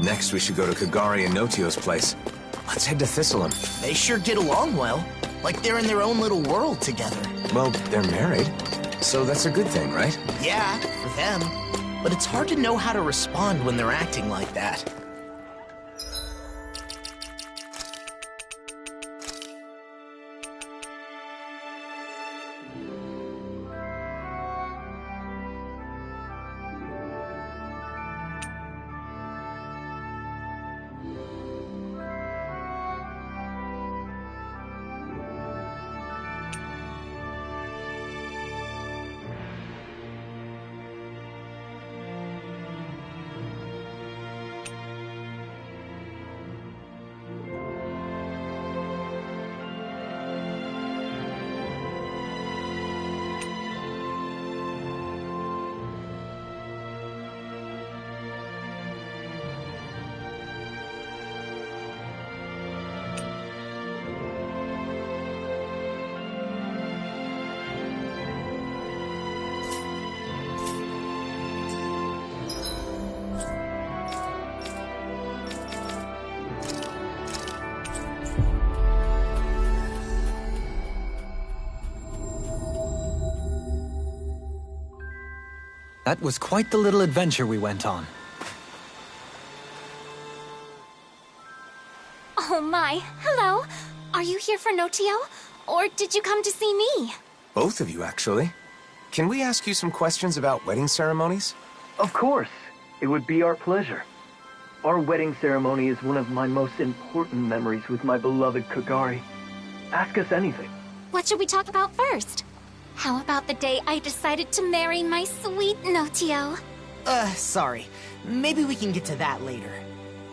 Speaker 4: Next, we should go to Kagari and Notio's place. Let's head to Thistleum.
Speaker 8: They sure get along well. Like they're in their own little world together.
Speaker 4: Well, they're married, so that's a good thing, right?
Speaker 8: Yeah, for them. But it's hard to know how to respond when they're acting like that.
Speaker 3: That was quite the little adventure we went on.
Speaker 2: Oh my, hello. Are you here for Notio? Or did you come to see me?
Speaker 4: Both of you, actually. Can we ask you some questions about wedding ceremonies?
Speaker 13: Of course. It would be our pleasure. Our wedding ceremony is one of my most important memories with my beloved Kagari. Ask us anything.
Speaker 2: What should we talk about first? How about the day I decided to marry my sweet Notio?
Speaker 8: Sorry. Maybe we can get to that later.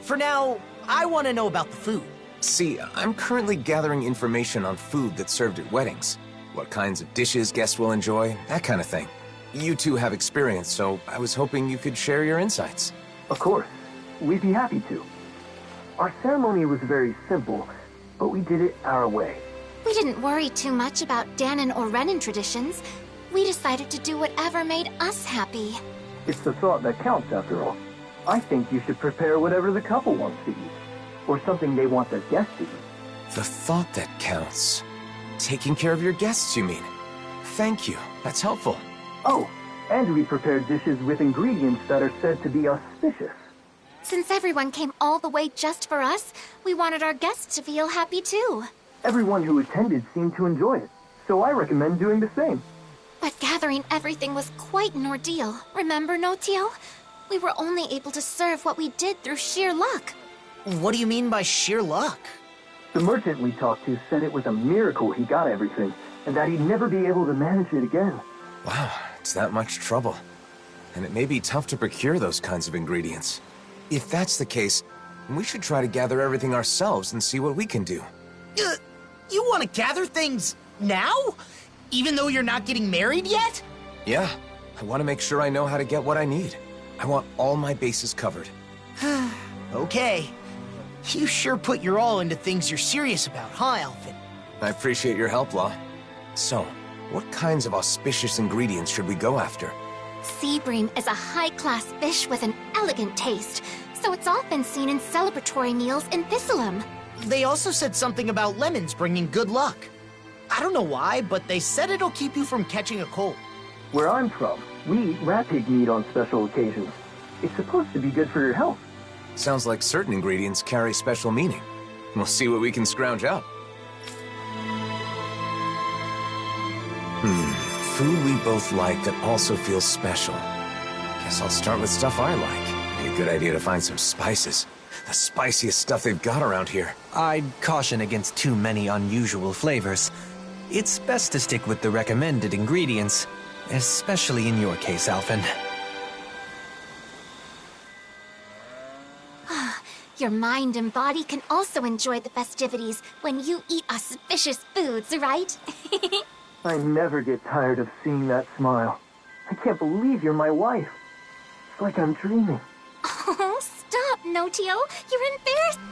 Speaker 8: For now, I want to know about the food.
Speaker 4: See, I'm currently gathering information on food that's served at weddings. What kinds of dishes guests will enjoy, that kind of thing. You two have experience, so I was hoping you could share your insights.
Speaker 13: Of course. We'd be happy to. Our ceremony was very simple, but we did it our way.
Speaker 2: We didn't worry too much about Dahnan or Renan traditions. We decided to do whatever made us happy.
Speaker 13: It's the thought that counts, after all. I think you should prepare whatever the couple wants to eat, or something they want their guests to eat.
Speaker 4: The thought that counts. Taking care of your guests, you mean? Thank you. That's helpful.
Speaker 13: Oh, and we prepared dishes with ingredients that are said to be auspicious.
Speaker 2: Since everyone came all the way just for us, we wanted our guests to feel happy too.
Speaker 13: Everyone who attended seemed to enjoy it, so I recommend doing the same.
Speaker 2: But gathering everything was quite an ordeal. Remember, Notio? We were only able to serve what we did through sheer luck.
Speaker 8: What do you mean by sheer luck?
Speaker 13: The merchant we talked to said it was a miracle he got everything, and that he'd never be able to manage it again.
Speaker 4: Wow, it's that much trouble. And it may be tough to procure those kinds of ingredients. If that's the case, we should try to gather everything ourselves and see what we can do.
Speaker 8: You want to gather things now? Even though you're not getting married yet?
Speaker 4: Yeah, I want to make sure I know how to get what I need. I want all my bases covered.
Speaker 8: Okay. You sure put your all into things you're serious about, huh, Alfin?
Speaker 4: I appreciate your help, Law. So, what kinds of auspicious ingredients should we go after?
Speaker 2: Sea bream is a high-class fish with an elegant taste, so it's often seen in celebratory meals in Thistleum.
Speaker 8: They also said something about lemons bringing good luck. I don't know why, but they said it'll keep you from catching a cold.
Speaker 13: Where I'm from, we eat rat pig meat on special occasions. It's supposed to be good for your health.
Speaker 4: Sounds like certain ingredients carry special meaning. We'll see what we can scrounge up. Food we both like that also feels special. Guess I'll start with stuff I like. Be a good idea to find some spices. The spiciest stuff they've got around here.
Speaker 3: I'd caution against too many unusual flavors. It's best to stick with the recommended ingredients, especially in your case, Alfin.
Speaker 2: Your mind and body can also enjoy the festivities when you eat auspicious foods, right?
Speaker 13: I never get tired of seeing that smile. I can't believe you're my wife. It's like I'm dreaming.
Speaker 2: Oh, stop, Notio. You're embarrassing.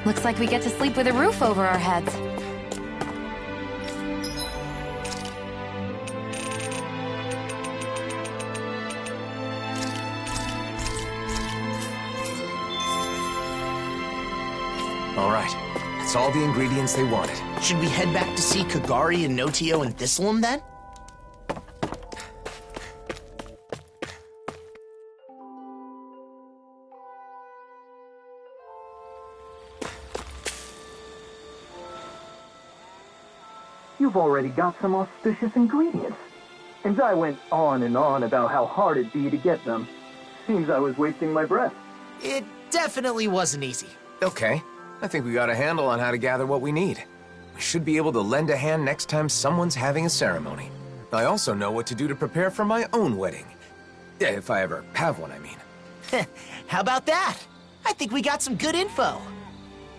Speaker 14: Looks like we get to sleep with a roof over our heads.
Speaker 4: All right, that's all the ingredients they wanted.
Speaker 8: Should we head back to see Kagari and Notio and Thistleum then?
Speaker 13: You've already got some auspicious ingredients. And I went on and on about how hard it'd be to get them. Seems I was wasting my breath.
Speaker 8: It definitely wasn't easy.
Speaker 4: Okay, I think we got a handle on how to gather what we need. We should be able to lend a hand next time someone's having a ceremony. I also know what to do to prepare for my own wedding. Yeah, if I ever have one, I mean.
Speaker 8: How about that? I think we got some good info.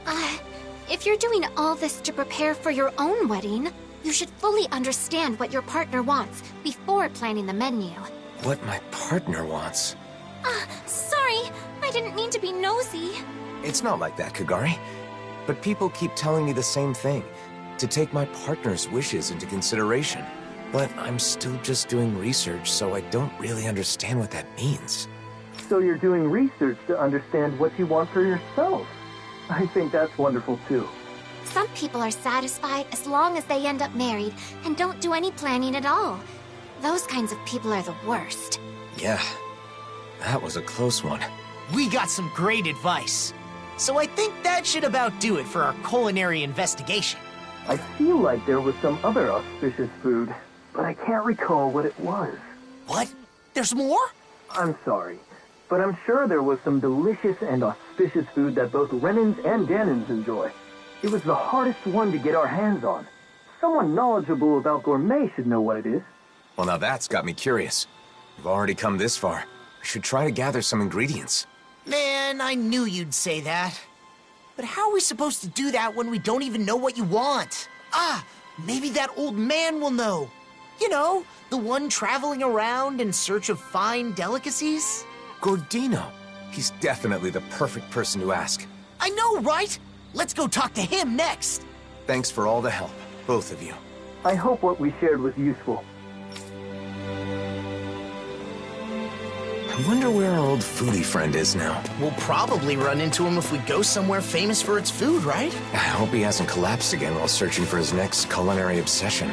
Speaker 2: If you're doing all this to prepare for your own wedding, you should fully understand what your partner wants before planning the menu.
Speaker 4: What my partner wants?
Speaker 2: Sorry, I didn't mean to be nosy.
Speaker 4: It's not like that, Kagari. But people keep telling me the same thing, to take my partner's wishes into consideration. But I'm still just doing research, so I don't really understand what that means.
Speaker 13: So you're doing research to understand what you want for yourself. I think that's wonderful too.
Speaker 2: Some people are satisfied as long as they end up married and don't do any planning at all. Those kinds of people are the worst.
Speaker 4: Yeah, that was a close one.
Speaker 8: We got some great advice. So I think that should about do it for our culinary investigation.
Speaker 13: I feel like there was some other auspicious food, but I can't recall what it was.
Speaker 8: What? There's more?
Speaker 13: I'm sorry, but I'm sure there was some delicious and auspicious food that both Renans and Danans enjoy. It was the hardest one to get our hands on. Someone knowledgeable about gourmet should know what it is.
Speaker 4: Well, now that's got me curious. We've already come this far. We should try to gather some ingredients.
Speaker 8: Man, I knew you'd say that. But how are we supposed to do that when we don't even know what you want? Maybe that old man will know. You know, the one traveling around in search of fine delicacies?
Speaker 4: Gordino. He's definitely the perfect person to ask.
Speaker 8: I know, right? Let's go talk to him next.
Speaker 4: Thanks for all the help, both of you.
Speaker 13: I hope what we shared was useful.
Speaker 4: I wonder where our old foodie friend is now.
Speaker 8: We'll probably run into him if we go somewhere famous for its food, right?
Speaker 4: I hope he hasn't collapsed again while searching for his next culinary obsession.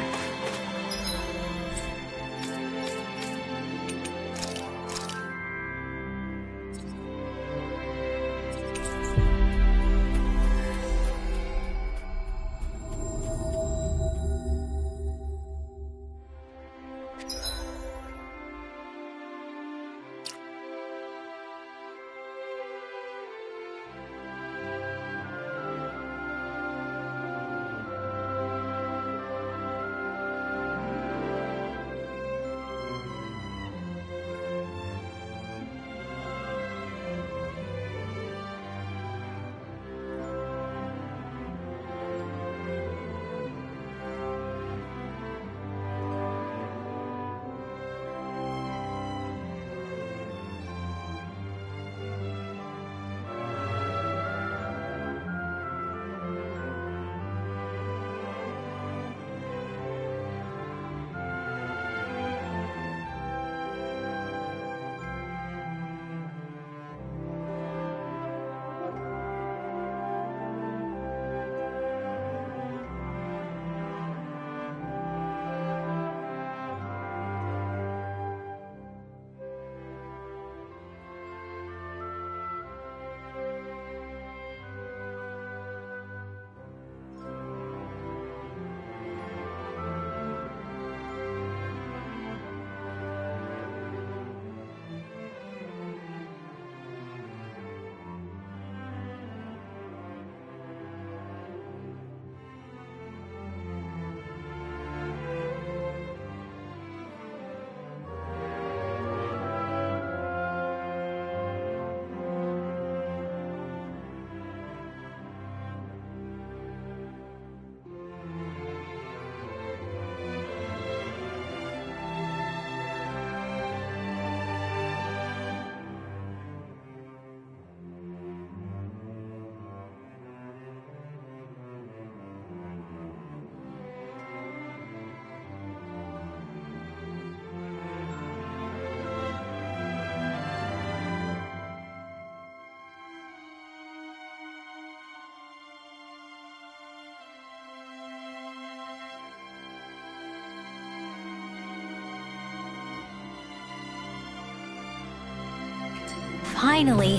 Speaker 15: Finally.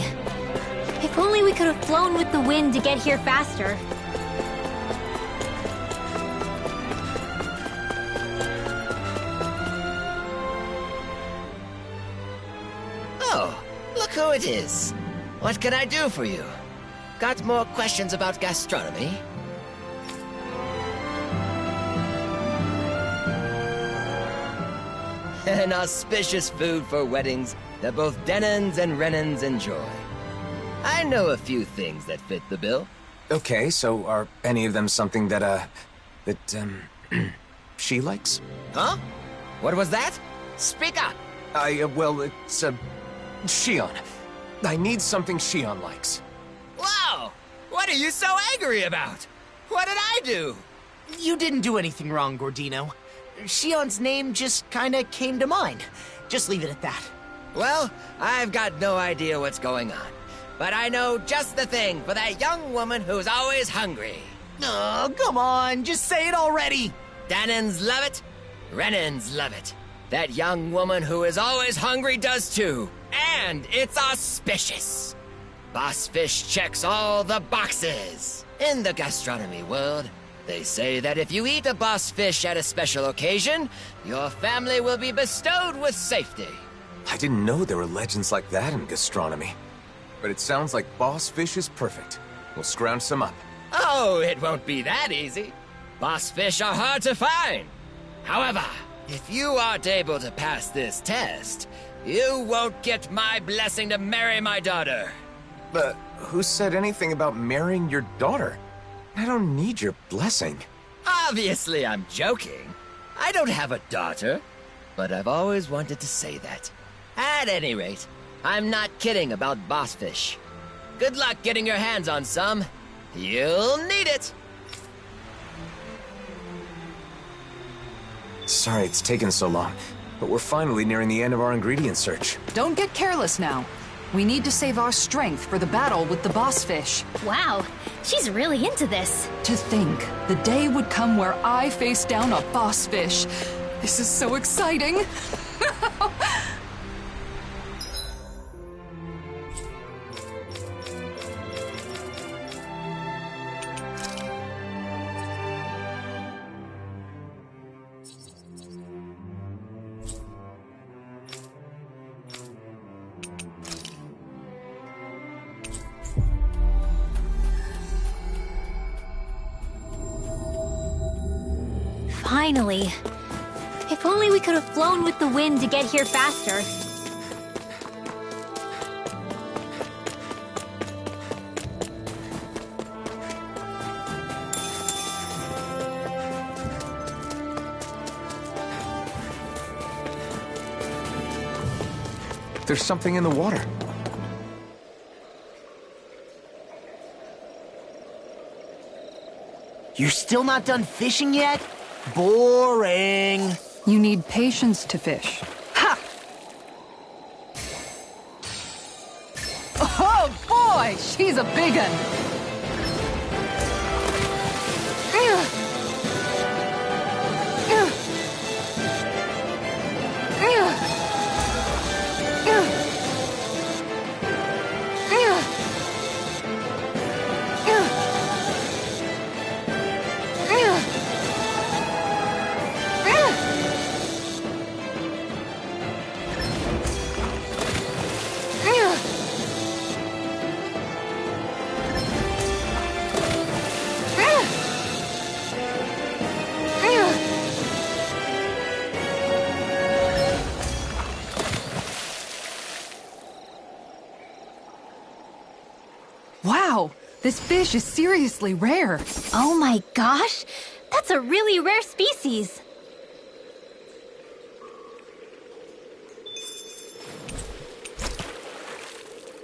Speaker 15: If only we could have flown with the wind to get here faster.
Speaker 16: Oh, look who it is. What can I do for you? Got more questions about gastronomy? An auspicious food for weddings that both Denons and Renans enjoy. I know a few things that fit the bill.
Speaker 4: Okay, so are any of them something that she likes?
Speaker 16: Huh? What was that? Speak up!
Speaker 4: Well, it's, Shion. I need something Shion likes.
Speaker 16: Whoa! What are you so angry about? What did I do?
Speaker 8: You didn't do anything wrong, Gordino. Shion's name just kinda came to mind. Just leave it at that.
Speaker 16: Well, I've got no idea what's going on. But I know just the thing for that young woman who's always hungry.
Speaker 8: Oh, come on, just say it already!
Speaker 16: Danans love it, Renans love it. That young woman who is always hungry does too. And it's auspicious. Boss Fish checks all the boxes. In the gastronomy world, they say that if you eat a boss fish at a special occasion, your family will be bestowed with safety.
Speaker 4: I didn't know there were legends like that in gastronomy. But it sounds like Boss Fish is perfect. We'll scrounge some up.
Speaker 16: Oh, it won't be that easy. Boss fish are hard to find. However, if you aren't able to pass this test, you won't get my blessing to marry my daughter.
Speaker 4: But who said anything about marrying your daughter? I don't need your blessing.
Speaker 16: Obviously, I'm joking. I don't have a daughter, but I've always wanted to say that. At any rate, I'm not kidding about boss fish. Good luck getting your hands on some. You'll need it.
Speaker 4: Sorry it's taken so long, but we're finally nearing the end of our ingredient search.
Speaker 6: Don't get careless now. We need to save our strength for the battle with the boss fish.
Speaker 15: Wow, she's really into this.
Speaker 6: To think, the day would come where I face down a boss fish. This is so exciting.
Speaker 15: Finally. If only we could have flown with the wind to get here faster.
Speaker 4: There's something in the water.
Speaker 8: You're still not done fishing yet? Boring.
Speaker 6: You need patience to fish. Ha! Oh boy, she's a big one. Wow, this fish is seriously rare.
Speaker 15: Oh my gosh, that's a really rare species.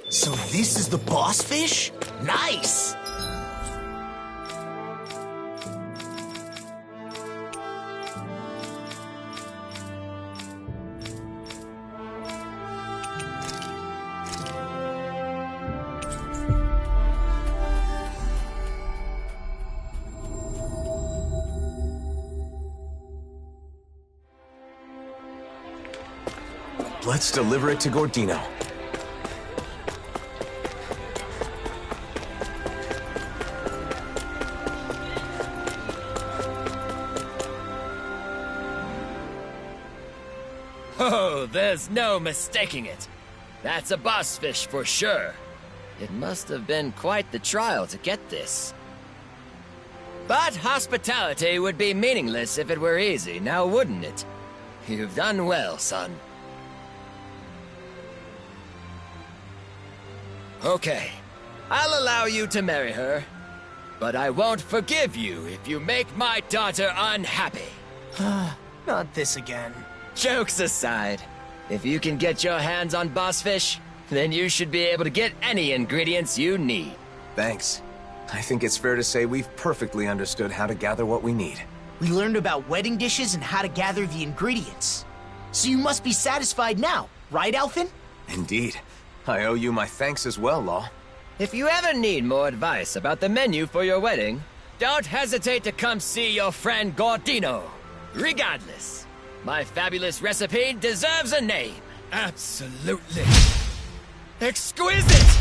Speaker 8: So this is the boss fish? Nice!
Speaker 4: Let's deliver it to Gordino.
Speaker 16: Oh, there's no mistaking it. That's a boss fish for sure. It must have been quite the trial to get this. But hospitality would be meaningless if it were easy, now wouldn't it? You've done well, son. Okay, I'll allow you to marry her. but I won't forgive you if you make my daughter unhappy.
Speaker 8: Not this again.
Speaker 16: Jokes aside, if you can get your hands on Bossfish, then you should be able to get any ingredients you need.
Speaker 4: Thanks. I think it's fair to say we've perfectly understood how to gather what we need.
Speaker 8: We learned about wedding dishes and how to gather the ingredients. So you must be satisfied now, right, Alphen?
Speaker 4: Indeed. I owe you my thanks as well, Law.
Speaker 16: If you ever need more advice about the menu for your wedding, don't hesitate to come see your friend Gordino. Regardless, my fabulous recipe deserves a name. Absolutely exquisite!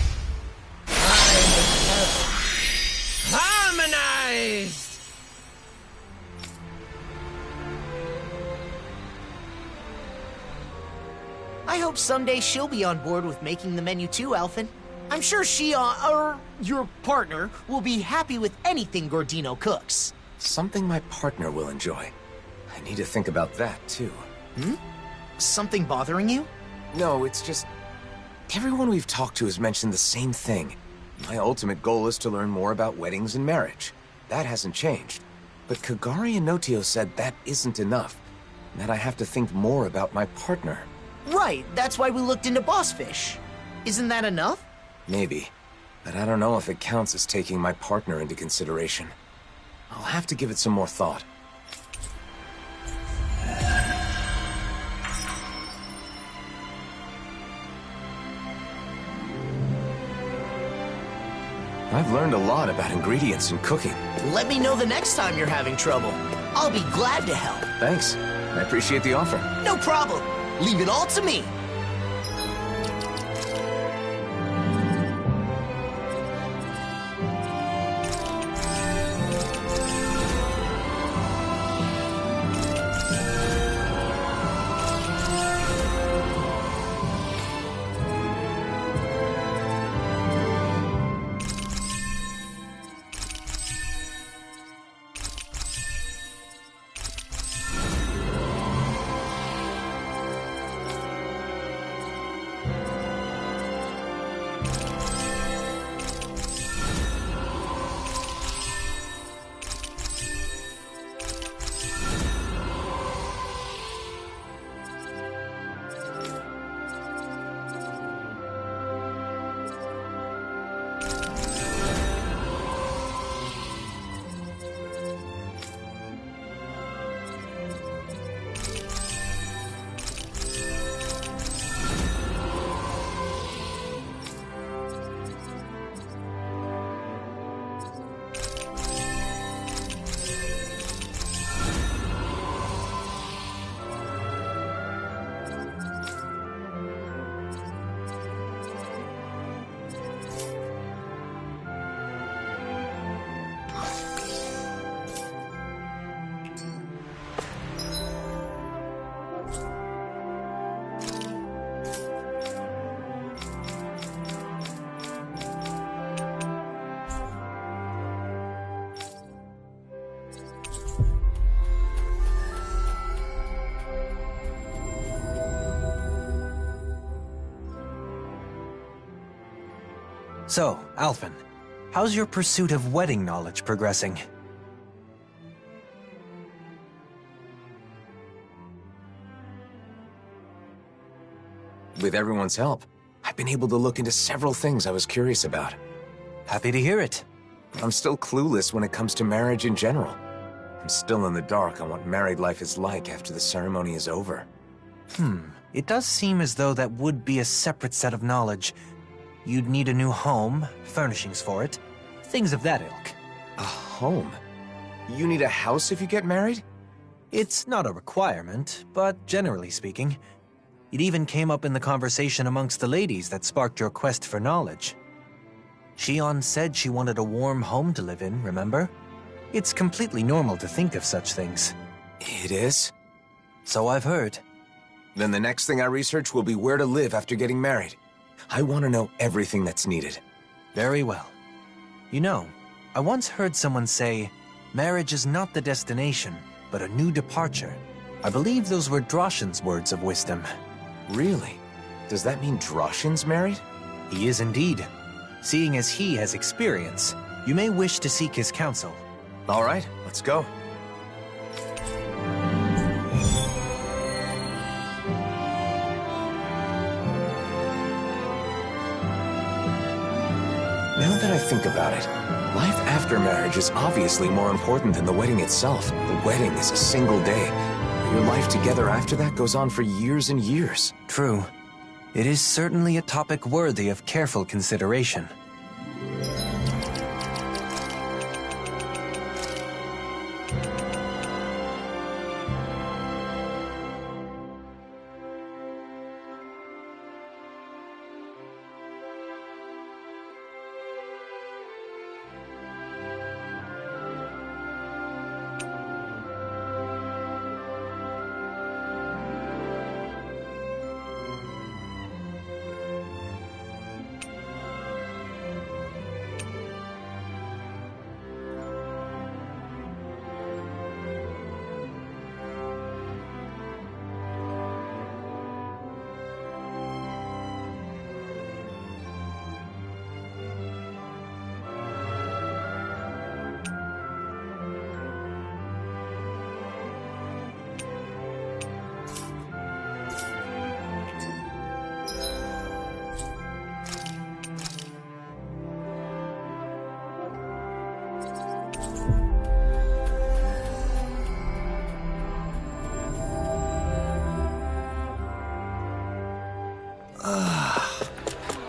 Speaker 16: Harmonized!
Speaker 8: I hope someday she'll be on board with making the menu too, Alphen. I'm sure she, your partner, will be happy with anything Gordino cooks.
Speaker 4: Something my partner will enjoy. I need to think about that, too.
Speaker 8: Something bothering you?
Speaker 4: No, it's just... everyone we've talked to has mentioned the same thing. My ultimate goal is to learn more about weddings and marriage. That hasn't changed. But Kagari and Notio said that isn't enough, and that I have to think more about my partner.
Speaker 8: Right, that's why we looked into Bossfish. Isn't that enough?
Speaker 4: Maybe, but I don't know if it counts as taking my partner into consideration. I'll have to give it some more thought. I've learned a lot about ingredients and cooking.
Speaker 8: Let me know the next time you're having trouble. I'll be glad to help.
Speaker 4: Thanks. I appreciate the offer.
Speaker 8: No problem. Leave it all to me.
Speaker 3: So, Alphen, how's your pursuit of wedding knowledge progressing?
Speaker 4: With everyone's help, I've been able to look into several things I was curious about.
Speaker 3: Happy to hear it.
Speaker 4: I'm still clueless when it comes to marriage in general. I'm still in the dark on what married life is like after the ceremony is over.
Speaker 3: It does seem as though that would be a separate set of knowledge. You'd need a new home, furnishings for it, things of that ilk.
Speaker 4: A home? You need a house if you get married?
Speaker 3: It's not a requirement, but generally speaking, it even came up in the conversation amongst the ladies that sparked your quest for knowledge. Shion said she wanted a warm home to live in, remember? It's completely normal to think of such things.
Speaker 4: It is?
Speaker 3: So I've heard.
Speaker 4: Then the next thing I research will be where to live after getting married. I want to know everything that's needed.
Speaker 3: Very well. You know, I once heard someone say, marriage is not the destination, but a new departure. I believe those were Droshin's words of wisdom.
Speaker 4: Really? Does that mean Droshin's married?
Speaker 3: He is indeed. Seeing as he has experience, You may wish to seek his counsel.
Speaker 4: All right, let's go. Now that I think about it, life after marriage is obviously more important than the wedding itself. The wedding is a single day. Your life together after that goes on for years and years.
Speaker 3: True. It is certainly a topic worthy of careful consideration.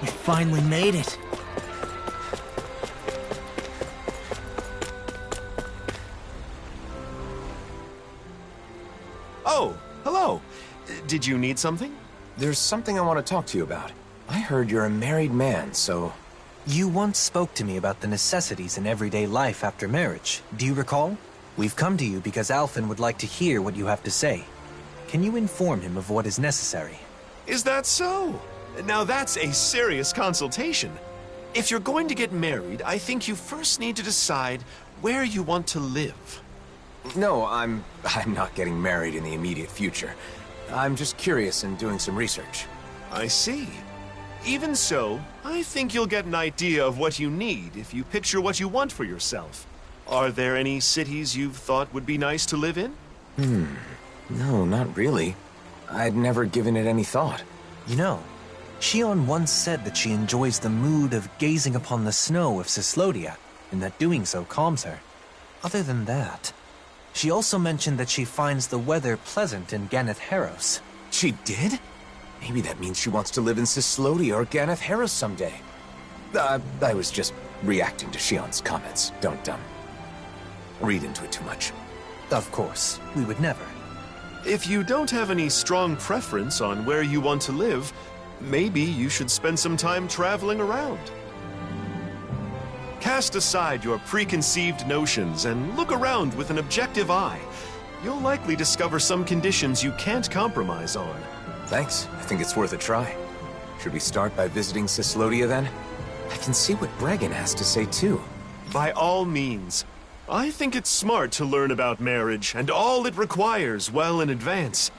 Speaker 8: We finally made it.
Speaker 4: Oh, hello. Did you need something? There's something I want to talk to you about. I heard you're a married man, so...
Speaker 3: You once spoke to me about the necessities in everyday life after marriage. Do you recall? We've come to you because Alphen would like to hear what you have to say. Can you inform him of what is necessary?
Speaker 17: Is that so? Now that's a serious consultation. If you're going to get married, I think you first need to decide where you want to live.
Speaker 4: No, I'm not getting married in the immediate future. I'm just curious and doing some research.
Speaker 17: I see. Even so, I think you'll get an idea of what you need if you picture what you want for yourself. Are there any cities you've thought would be nice to live in?
Speaker 4: No, not really. I'd never given it any thought.
Speaker 3: You know, Shion once said that she enjoys the mood of gazing upon the snow of Cyslodia, and that doing so calms her. Other than that, she also mentioned that she finds the weather pleasant in Ganeth Heros.
Speaker 4: She did? Maybe that means she wants to live in Cyslodia or Ganeth Heros someday. I was just reacting to Shion's comments. Don't, read into it too much.
Speaker 3: Of course, we would never.
Speaker 17: If you don't have any strong preference on where you want to live, maybe you should spend some time traveling around. Cast aside your preconceived notions and look around with an objective eye. You'll likely discover some conditions you can't compromise on.
Speaker 4: Thanks. I think it's worth a try. Should we start by visiting Cyslodia then? I can see what Bregan has to say too.
Speaker 17: By all means. I think it's smart to learn about marriage and all it requires well in advance.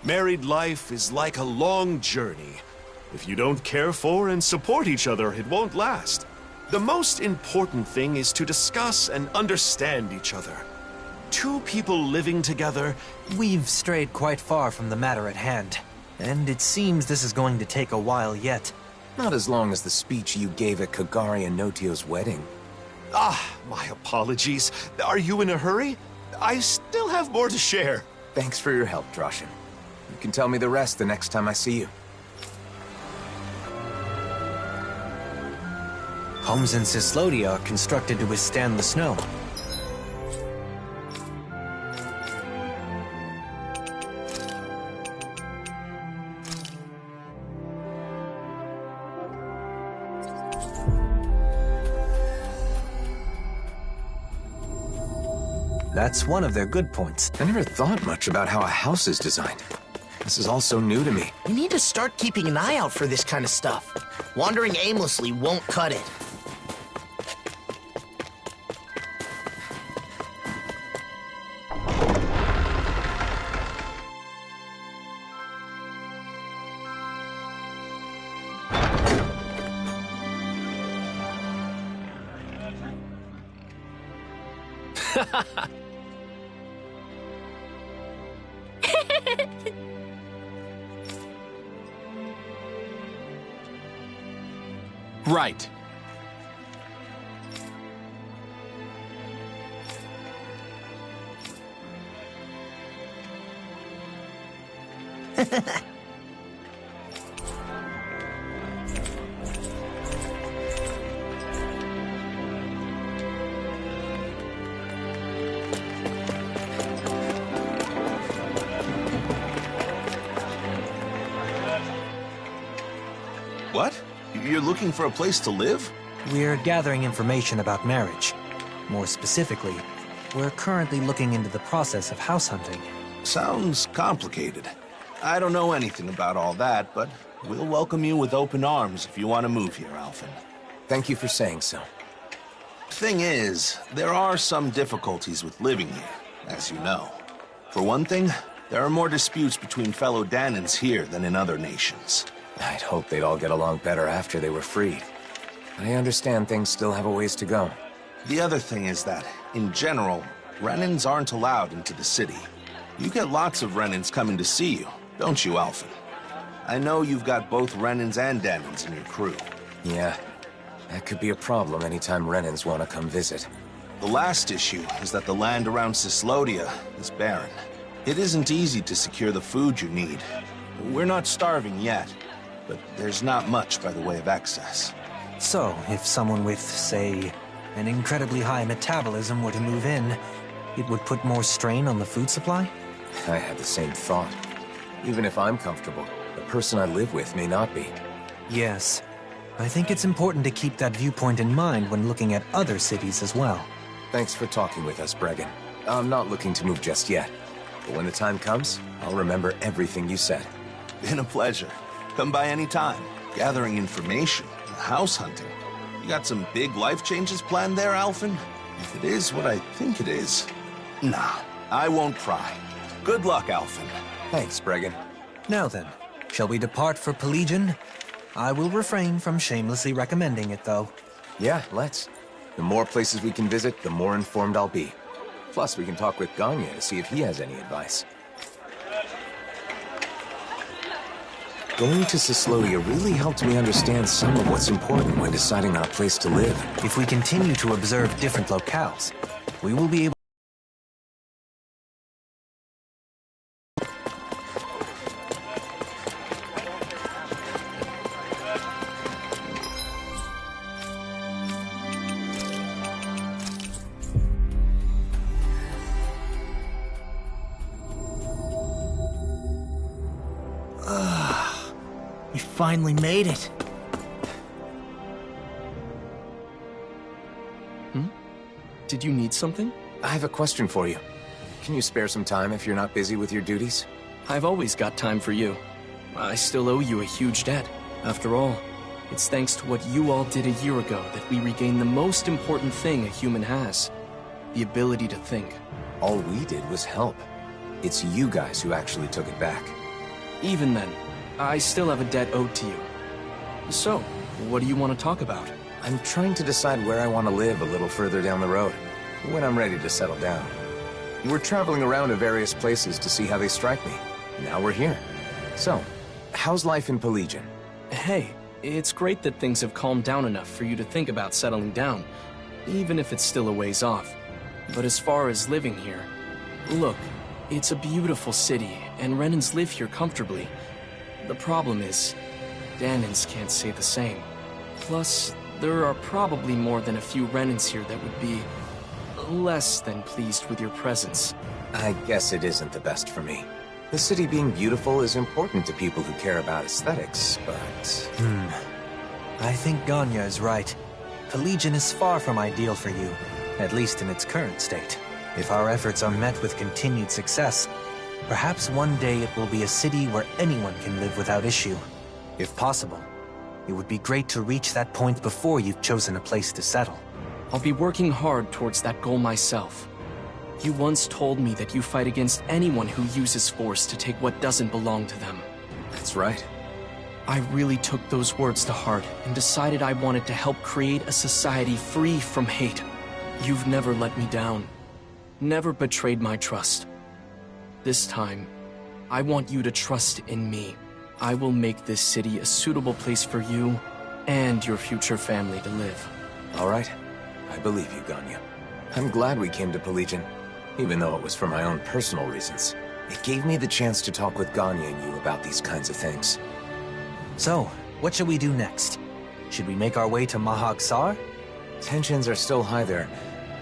Speaker 17: Married life is like a long journey. If you don't care for and support each other, it won't last. The most important thing is to discuss and understand each other. Two people living together...
Speaker 3: We've strayed quite far from the matter at hand, and it seems this is going to take a while yet.
Speaker 4: Not as long as the speech you gave at Kagari and Notio's wedding.
Speaker 17: My apologies. Are you in a hurry? I still have more to share.
Speaker 4: Thanks for your help, Droshin. You can tell me the rest the next time I see you.
Speaker 3: Homes in Cyslodia are constructed to withstand the snow. That's one of their good points.
Speaker 4: I never thought much about how a house is designed. This is all so new to me.
Speaker 8: You need to start keeping an eye out for this kind of stuff. Wandering aimlessly won't cut it.
Speaker 4: Right.
Speaker 17: What? You're looking for a place to live?
Speaker 3: We're gathering information about marriage. More specifically, we're currently looking into the process of house hunting.
Speaker 17: Sounds complicated. I don't know anything about all that, but we'll welcome you with open arms if you want to move here, Alphen.
Speaker 4: Thank you for saying so.
Speaker 17: Thing is, there are some difficulties with living here, as you know. For one thing, there are more disputes between fellow Dahnans here than in other nations.
Speaker 4: I'd hoped they'd all get along better after they were freed. I understand things still have a ways to go.
Speaker 17: The other thing is that, in general, Renans aren't allowed into the city. You get lots of Renans coming to see you, don't you, Alphen? I know you've got both Renans and Dahnans in your crew.
Speaker 4: Yeah, that could be a problem anytime Renans want to come visit.
Speaker 17: The last issue is that the land around Cyslodia is barren. It isn't easy to secure the food you need. We're not starving yet, but there's not much by the way of excess.
Speaker 3: So, if someone with, say, an incredibly high metabolism were to move in, it would put more strain on the food supply?
Speaker 4: I had the same thought. Even if I'm comfortable, the person I live with may not be.
Speaker 3: Yes. I think it's important to keep that viewpoint in mind when looking at other cities as well.
Speaker 4: Thanks for talking with us, Bregan. I'm not looking to move just yet, but when the time comes, I'll remember everything you said.
Speaker 17: Been a pleasure. Come by any time. Gathering information, house hunting. You got some big life changes planned there, Alphen? If it is what I think it is... Nah, I won't pry. Good luck, Alphen.
Speaker 4: Thanks, Bregan.
Speaker 3: Now then, shall we depart for Pelegion? I will refrain from shamelessly recommending it, though.
Speaker 4: Yeah, let's. The more places we can visit, the more informed I'll be. Plus, we can talk with Ganya to see if he has any advice. Going to Cyslodia really helped me understand some of what's important when deciding on a place to live.
Speaker 3: If we continue to observe different locales, we will be able
Speaker 8: We finally made it.
Speaker 10: Did you need something?
Speaker 4: I have a question for you. Can you spare some time if you're not busy with your duties?
Speaker 10: I've always got time for you. I still owe you a huge debt. After all, it's thanks to what you all did a year ago that we regained the most important thing a human has. The ability to think.
Speaker 4: All we did was help. It's you guys who actually took it back.
Speaker 10: Even then, I still have a debt owed to you. So, what do you want to talk about?
Speaker 4: I'm trying to decide where I want to live a little further down the road, when I'm ready to settle down. We're traveling around to various places to see how they strike me. Now we're here. So, how's life in Pelegion?
Speaker 10: Hey, it's great that things have calmed down enough for you to think about settling down, even if it's still a ways off. But as far as living here, look, it's a beautiful city, and Renans live here comfortably. The problem is, Dahnans can't say the same. Plus, there are probably more than a few Renans here that would be less than pleased with your presence.
Speaker 4: I guess it isn't the best for me. The city being beautiful is important to people who care about aesthetics, but...
Speaker 3: I think Ganya is right. Pelegion is far from ideal for you, at least in its current state. If our efforts are met with continued success, perhaps one day it will be a city where anyone can live without issue. If possible, it would be great to reach that point before you've chosen a place to settle.
Speaker 10: I'll be working hard towards that goal myself. You once told me that you fight against anyone who uses force to take what doesn't belong to them.
Speaker 4: That's right.
Speaker 10: I really took those words to heart and decided I wanted to help create a society free from hate. You've never let me down. never betrayed my trust. This time, I want you to trust in me. I will make this city a suitable place for you and your future family to live.
Speaker 4: All right. I believe you, Ganya. I'm glad we came to Pelegion, even though it was for my own personal reasons. It gave me the chance to talk with Ganya and you about these kinds of things.
Speaker 3: So, what should we do next? Should we make our way to Mahag Saar?
Speaker 4: Tensions are still high there,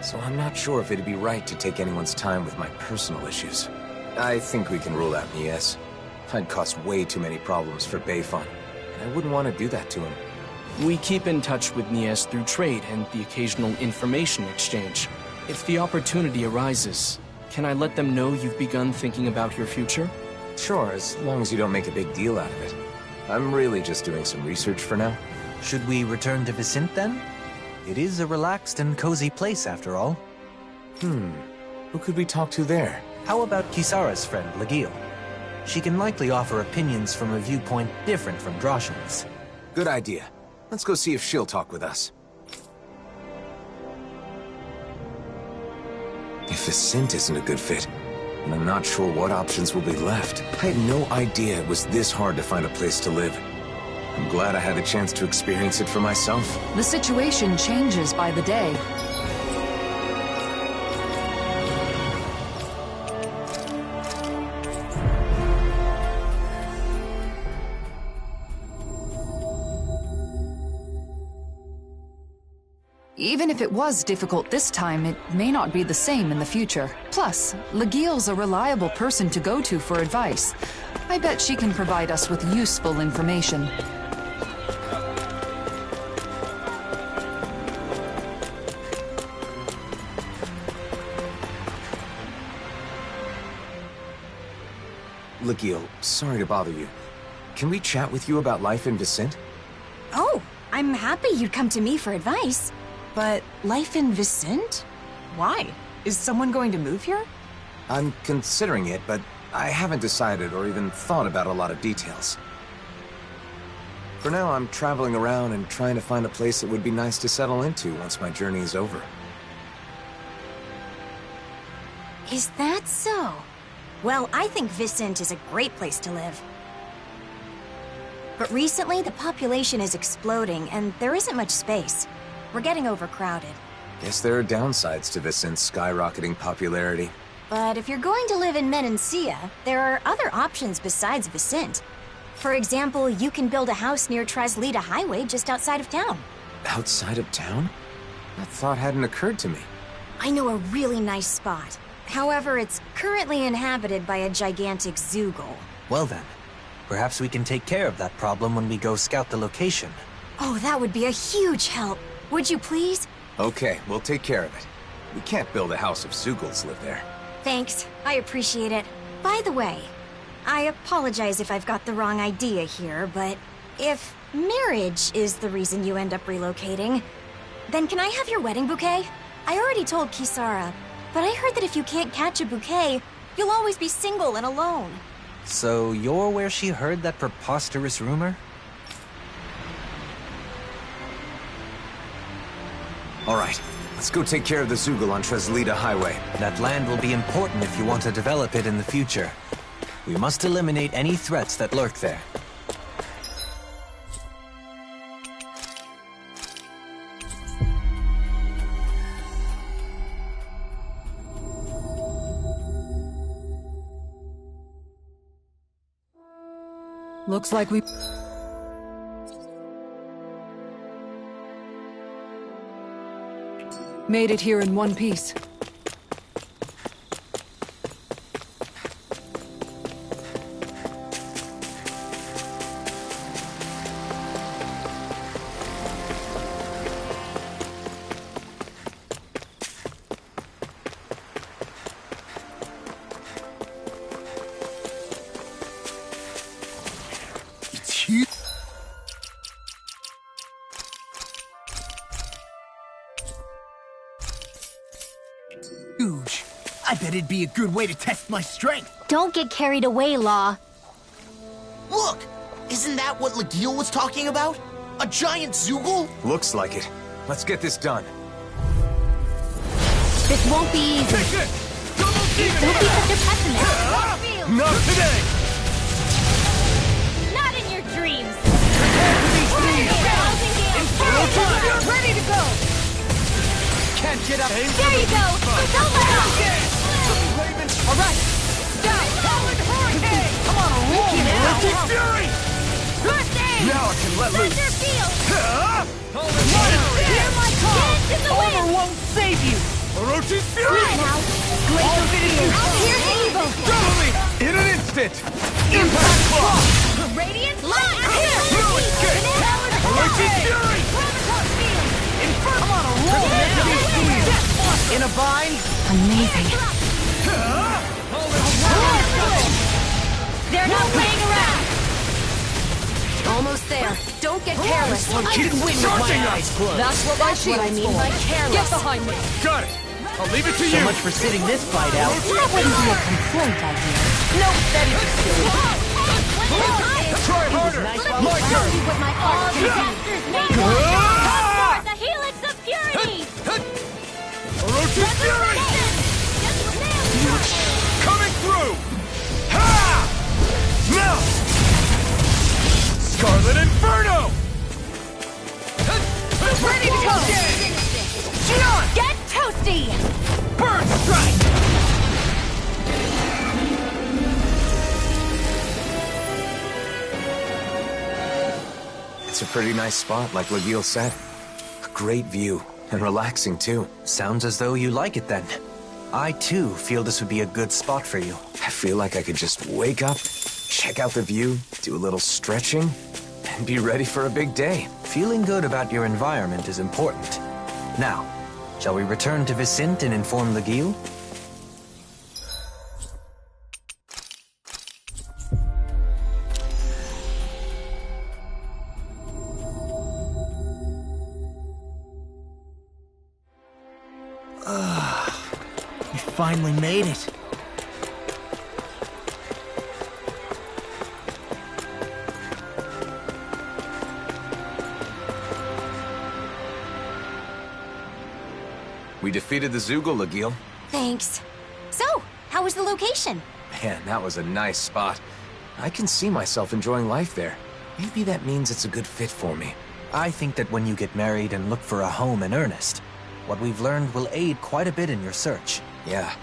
Speaker 4: so I'm not sure if it'd be right to take anyone's time with my personal issues. I think we can rule out Nies. I'd cause way too many problems for Beifan, and I wouldn't want to do that to him.
Speaker 10: We keep in touch with Nies through trade and the occasional information exchange. If the opportunity arises, can I let them know you've begun thinking about your future?
Speaker 4: Sure, as long as you don't make a big deal out of it. I'm really just doing some research for now.
Speaker 3: Should we return to Vicint then? It is a relaxed and cozy place after all.
Speaker 4: Who could we talk to there?
Speaker 3: How about Kisara's friend, Legil? She can likely offer opinions from a viewpoint different from Droshin's.
Speaker 4: Good idea. Let's go see if she'll talk with us. If Vicint isn't a good fit, then I'm not sure what options will be left. I had no idea it was this hard to find a place to live. I'm glad I had a chance to experience it for myself.
Speaker 6: The situation changes by the day. Even if it was difficult this time, it may not be the same in the future. Plus, Legil's a reliable person to go to for advice. I bet she can provide us with useful information.
Speaker 4: Legil, sorry to bother you. Can we chat with you about life in Vicint?
Speaker 18: Oh, I'm happy you'd come to me for advice. But life in Vicint? Why? Is someone going to move here?
Speaker 4: I'm considering it, but I haven't decided or even thought about a lot of details. For now, I'm traveling around and trying to find a place that would be nice to settle into once my journey is over.
Speaker 18: Is that so? Well, I think Vicint is a great place to live. But recently, the population is exploding, and there isn't much space. We're getting overcrowded.
Speaker 4: Guess there are downsides to Vicint's skyrocketing popularity.
Speaker 18: But if you're going to live in Menancia, there are other options besides Vicint. For example, you can build a house near Traslita Highway just outside of town.
Speaker 4: Outside of town? That thought hadn't occurred to me.
Speaker 18: I know a really nice spot. However, it's currently inhabited by a gigantic Zoogle.
Speaker 3: Well then, perhaps we can take care of that problem when we go scout the location.
Speaker 18: Oh, that would be a huge help. Would you please?
Speaker 4: Okay, we'll take care of it. We can't build a house if Zoogles live there.
Speaker 18: Thanks. I appreciate it. By the way, I apologize if I've got the wrong idea here, but if marriage is the reason you end up relocating, then can I have your wedding bouquet? I already told Kisara, but I heard that if you can't catch a bouquet, you'll always be single and alone.
Speaker 3: So you're where she heard that preposterous rumor?
Speaker 4: All right, let's go take care of the Zoogle on Traslita Highway.
Speaker 3: That land will be important if you want to develop it in the future. We must eliminate any threats that lurk there.
Speaker 6: Looks like we... made it here in one piece.
Speaker 8: It's huge. Huge. I bet it'd be a good way to test my strength.
Speaker 15: Don't get carried away, Law.
Speaker 8: Look! Isn't that what Legil was talking about? A giant Zoogle?
Speaker 4: Looks like it. Let's get this done.
Speaker 15: This won't be easy.
Speaker 8: Take it!
Speaker 15: Don't be such a pessimist.
Speaker 4: Not today!
Speaker 15: Not in your dreams.
Speaker 12: Ready to go!
Speaker 4: Can't get up.
Speaker 15: There you go. Don't let up.
Speaker 12: All right. Down. Howling Hurricane. Come on, roll now.
Speaker 4: Fury!
Speaker 15: First aid.
Speaker 4: Now I can let loose.
Speaker 15: Thunder field.
Speaker 12: Hear my call.
Speaker 15: Get into the wind.
Speaker 12: Over won't save you.
Speaker 4: Orochi Fury!
Speaker 15: Now.
Speaker 12: Glacial Fear.
Speaker 15: Here's evil.
Speaker 4: Double me! In an instant! Impact Claw!
Speaker 15: Radiant light.
Speaker 4: No escape! Orochi Fury!
Speaker 12: Come on, roll now. In a bind.
Speaker 15: Amazing. They're not playing around.
Speaker 6: Almost there. Don't get careless.
Speaker 12: I can win with my eyes closed.
Speaker 6: That's what I mean by careless. Get behind me.
Speaker 4: Got it! I'll leave it to
Speaker 12: So
Speaker 4: you!
Speaker 12: much for sitting this fight out.
Speaker 6: That wouldn't be a complaint, I hear.
Speaker 12: Nope, that is silly.
Speaker 4: Try harder! My turn!
Speaker 15: What my art disasters made one. Come forth, the helix of purity.
Speaker 4: Orochi Fury! Coming through! Ha! Now! Scarlet Inferno!
Speaker 12: Ready to go.
Speaker 15: Shion, get toasty.
Speaker 4: Burn Strike!
Speaker 7: It's a pretty nice spot, like Lagiel said. A great view, and relaxing too. Sounds as though you like it then. I too feel this would be a good spot for you. I feel like I could just wake up, check out the view, do a little stretching, and be ready for a big day. Feeling good about your environment is important. Now, shall we return to Vicint and inform Lagiel?
Speaker 8: You finally made it.
Speaker 7: We defeated the Zoogle, Lagiel.
Speaker 18: Thanks. So, how was the location?
Speaker 7: Man, that was a nice spot. I can see myself enjoying life there. Maybe that means it's a good fit for me. I think that when you get married and look for a home in earnest, what we've learned will aid quite a bit in your search. Yeah.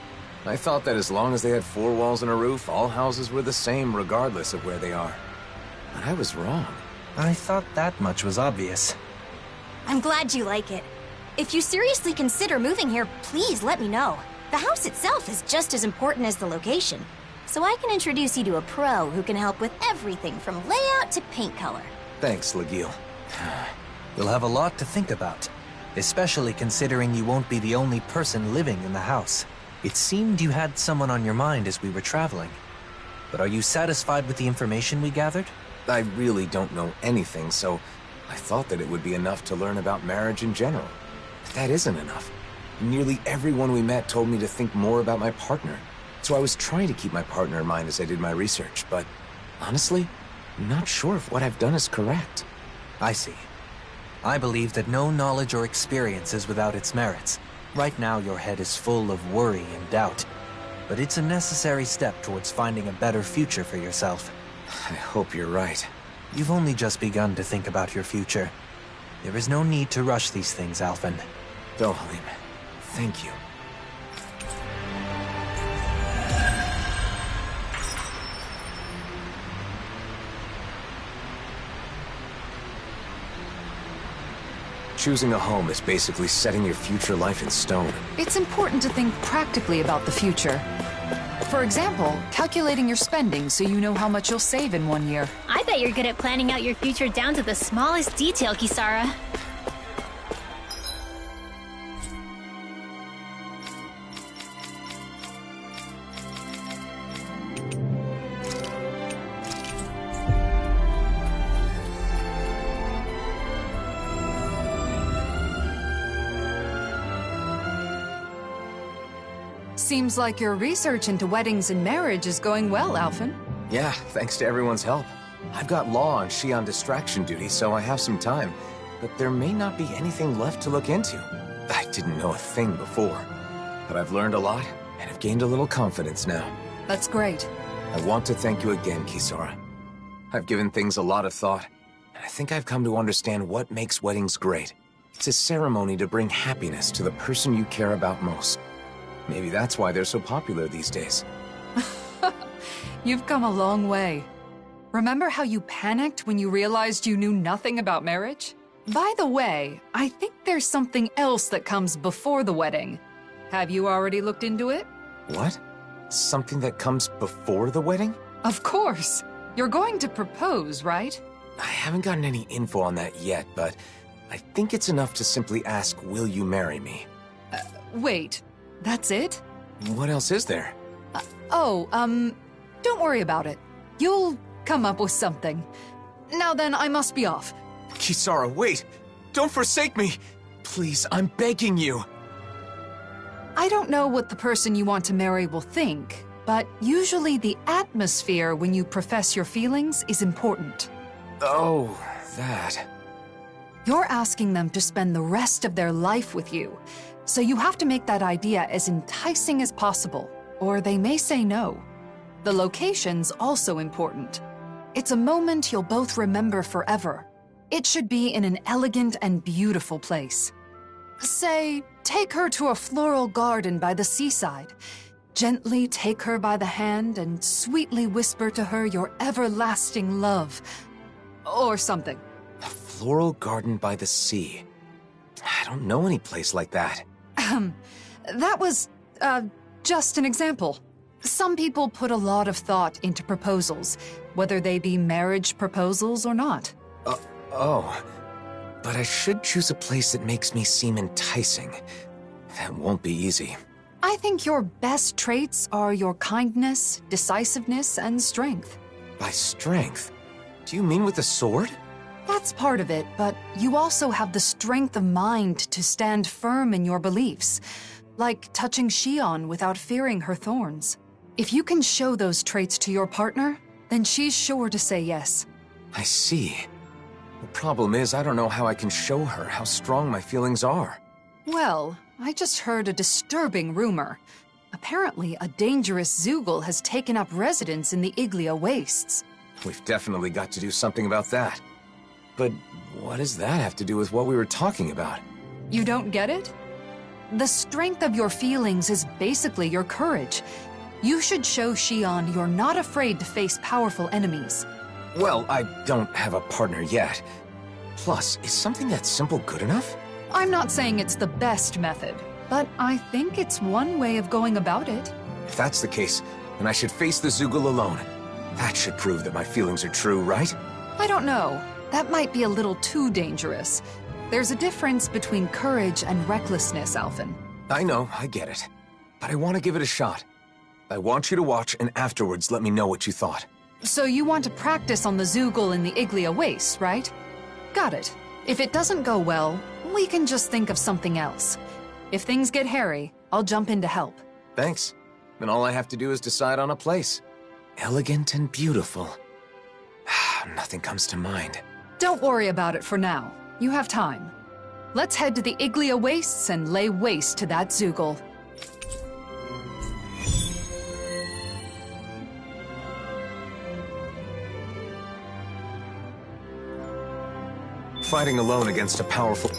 Speaker 7: I thought that as long as they had 4 walls and a roof, all houses were the same regardless of where they are. But I was wrong. I thought that much was obvious.
Speaker 18: I'm glad you like it. If you seriously consider moving here, please let me know. The house itself is just as important as the location. So I can introduce you to a pro who can help with everything from layout to paint color.
Speaker 7: Thanks, Lagiel. You'll have a lot to think about, especially considering you won't be the only person living in the house. It seemed you had someone on your mind as we were traveling. But are you satisfied with the information we gathered? I really don't know anything, so I thought that it would be enough to learn about marriage in general. But that isn't enough. Nearly everyone we met told me to think more about my partner. So I was trying to keep my partner in mind as I did my research, but honestly, I'm not sure if what I've done is correct. I see. I believe that no knowledge or experience is without its merits. Right now, your head is full of worry and doubt. But it's a necessary step towards finding a better future for yourself. I hope you're right. You've only just begun to think about your future. There is no need to rush these things, Alphen. Dohalim, thank you. Choosing a home is basically setting your future life in stone.
Speaker 6: It's important to think practically about the future. For example, calculating your spending so you know how much you'll save in 1 year.
Speaker 15: I bet you're good at planning out your future down to the smallest detail, Kisara.
Speaker 6: Seems like your research into weddings and marriage is going well, Alphen.
Speaker 7: Yeah, thanks to everyone's help. I've got law on Xi'an distraction duty, so I have some time. But there may not be anything left to look into. I didn't know a thing before. But I've learned a lot,
Speaker 4: and have gained a little confidence now.
Speaker 6: That's great.
Speaker 4: I want to thank you again, Kisara. I've given things a lot of thought, and I think I've come to understand what makes weddings great. It's a ceremony to bring happiness to the person you care about most. Maybe that's why they're so popular these days.
Speaker 6: You've come a long way. Remember how you panicked when you realized you knew nothing about marriage? By the way, I think there's something else that comes before the wedding. Have you already looked into it?
Speaker 4: What? Something that comes before the wedding?
Speaker 6: Of course. You're going to propose, right?
Speaker 4: I haven't gotten any info on that yet, but I think it's enough to simply ask, will you marry me?
Speaker 6: Wait, that's it?
Speaker 4: What else is there?
Speaker 6: Don't worry about it. You'll come up with something. Now then, I must be off.
Speaker 4: Kisara, wait! Don't forsake me! Please, I'm begging you!
Speaker 6: I don't know what the person you want to marry will think, but usually the atmosphere when you profess your feelings is important.
Speaker 4: Oh, that.
Speaker 6: You're asking them to spend the rest of their life with you, so you have to make that idea as enticing as possible, or they may say no. The location's also important. It's a moment you'll both remember forever. It should be in an elegant and beautiful place. Say, take her to a floral garden by the seaside. Gently take her by the hand and sweetly whisper to her your everlasting love. Or something.
Speaker 4: A floral garden by the sea. I don't know any place like that.
Speaker 6: That was, just an example. Some people put a lot of thought into proposals, whether they be marriage proposals or not.
Speaker 4: But I should choose a place that makes me seem enticing. That won't be easy.
Speaker 6: I think your best traits are your kindness, decisiveness, and strength.
Speaker 4: By strength? Do you mean with the sword?
Speaker 6: That's part of it, but you also have the strength of mind to stand firm in your beliefs, like touching Shion without fearing her thorns. If you can show those traits to your partner, then she's sure to say yes.
Speaker 4: I see. The problem is, I don't know how I can show her how strong my feelings are.
Speaker 6: Well, I just heard a disturbing rumor. Apparently, a dangerous Zeugl has taken up residence in the Iglia Wastes.
Speaker 4: We've definitely got to do something about that. But what does that have to do with what we were talking about?
Speaker 6: You don't get it? The strength of your feelings is basically your courage. You should show Shion you're not afraid to face powerful enemies.
Speaker 4: Well, I don't have a partner yet. Plus, is something that simple good enough?
Speaker 6: I'm not saying it's the best method, but I think it's one way of going about it.
Speaker 4: If that's the case, then I should face the Zeugl alone. That should prove that my feelings are true, right?
Speaker 6: I don't know. That might be a little too dangerous. There's a difference between courage and recklessness, Alphen.
Speaker 4: I know, I get it. But I want to give it a shot. I want you to watch, and afterwards let me know what you thought.
Speaker 6: So you want to practice on the Zeugl in the Iglia Wastes, right? Got it. If it doesn't go well, we can just think of something else. If things get hairy, I'll jump in to help.
Speaker 4: Thanks. Then all I have to do is decide on a place. Elegant and beautiful. Nothing comes to mind.
Speaker 6: Don't worry about it for now. You have time. Let's head to the Iglia Wastes and lay waste to that Zeugl.
Speaker 4: Fighting alone against a powerful...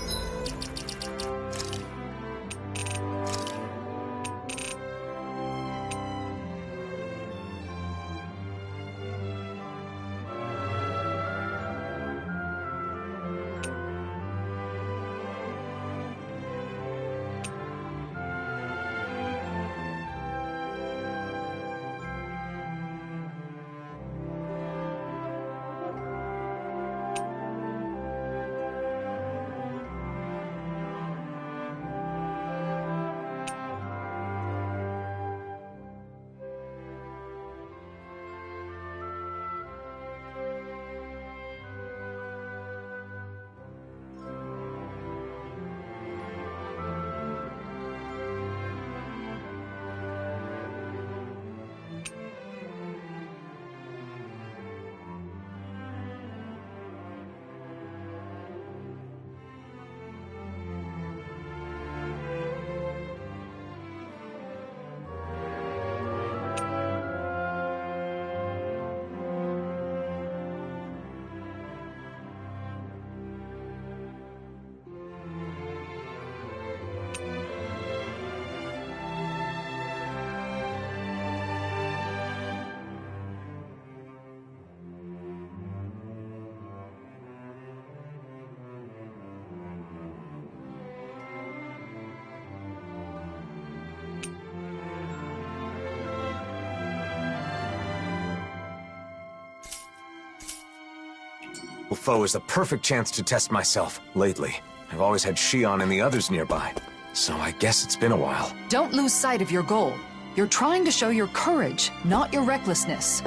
Speaker 4: Foe is the perfect chance to test myself. Lately, I've always had Shion and the others nearby, so I guess it's been a while.
Speaker 6: Don't lose sight of your goal. You're trying to show your courage, not your recklessness.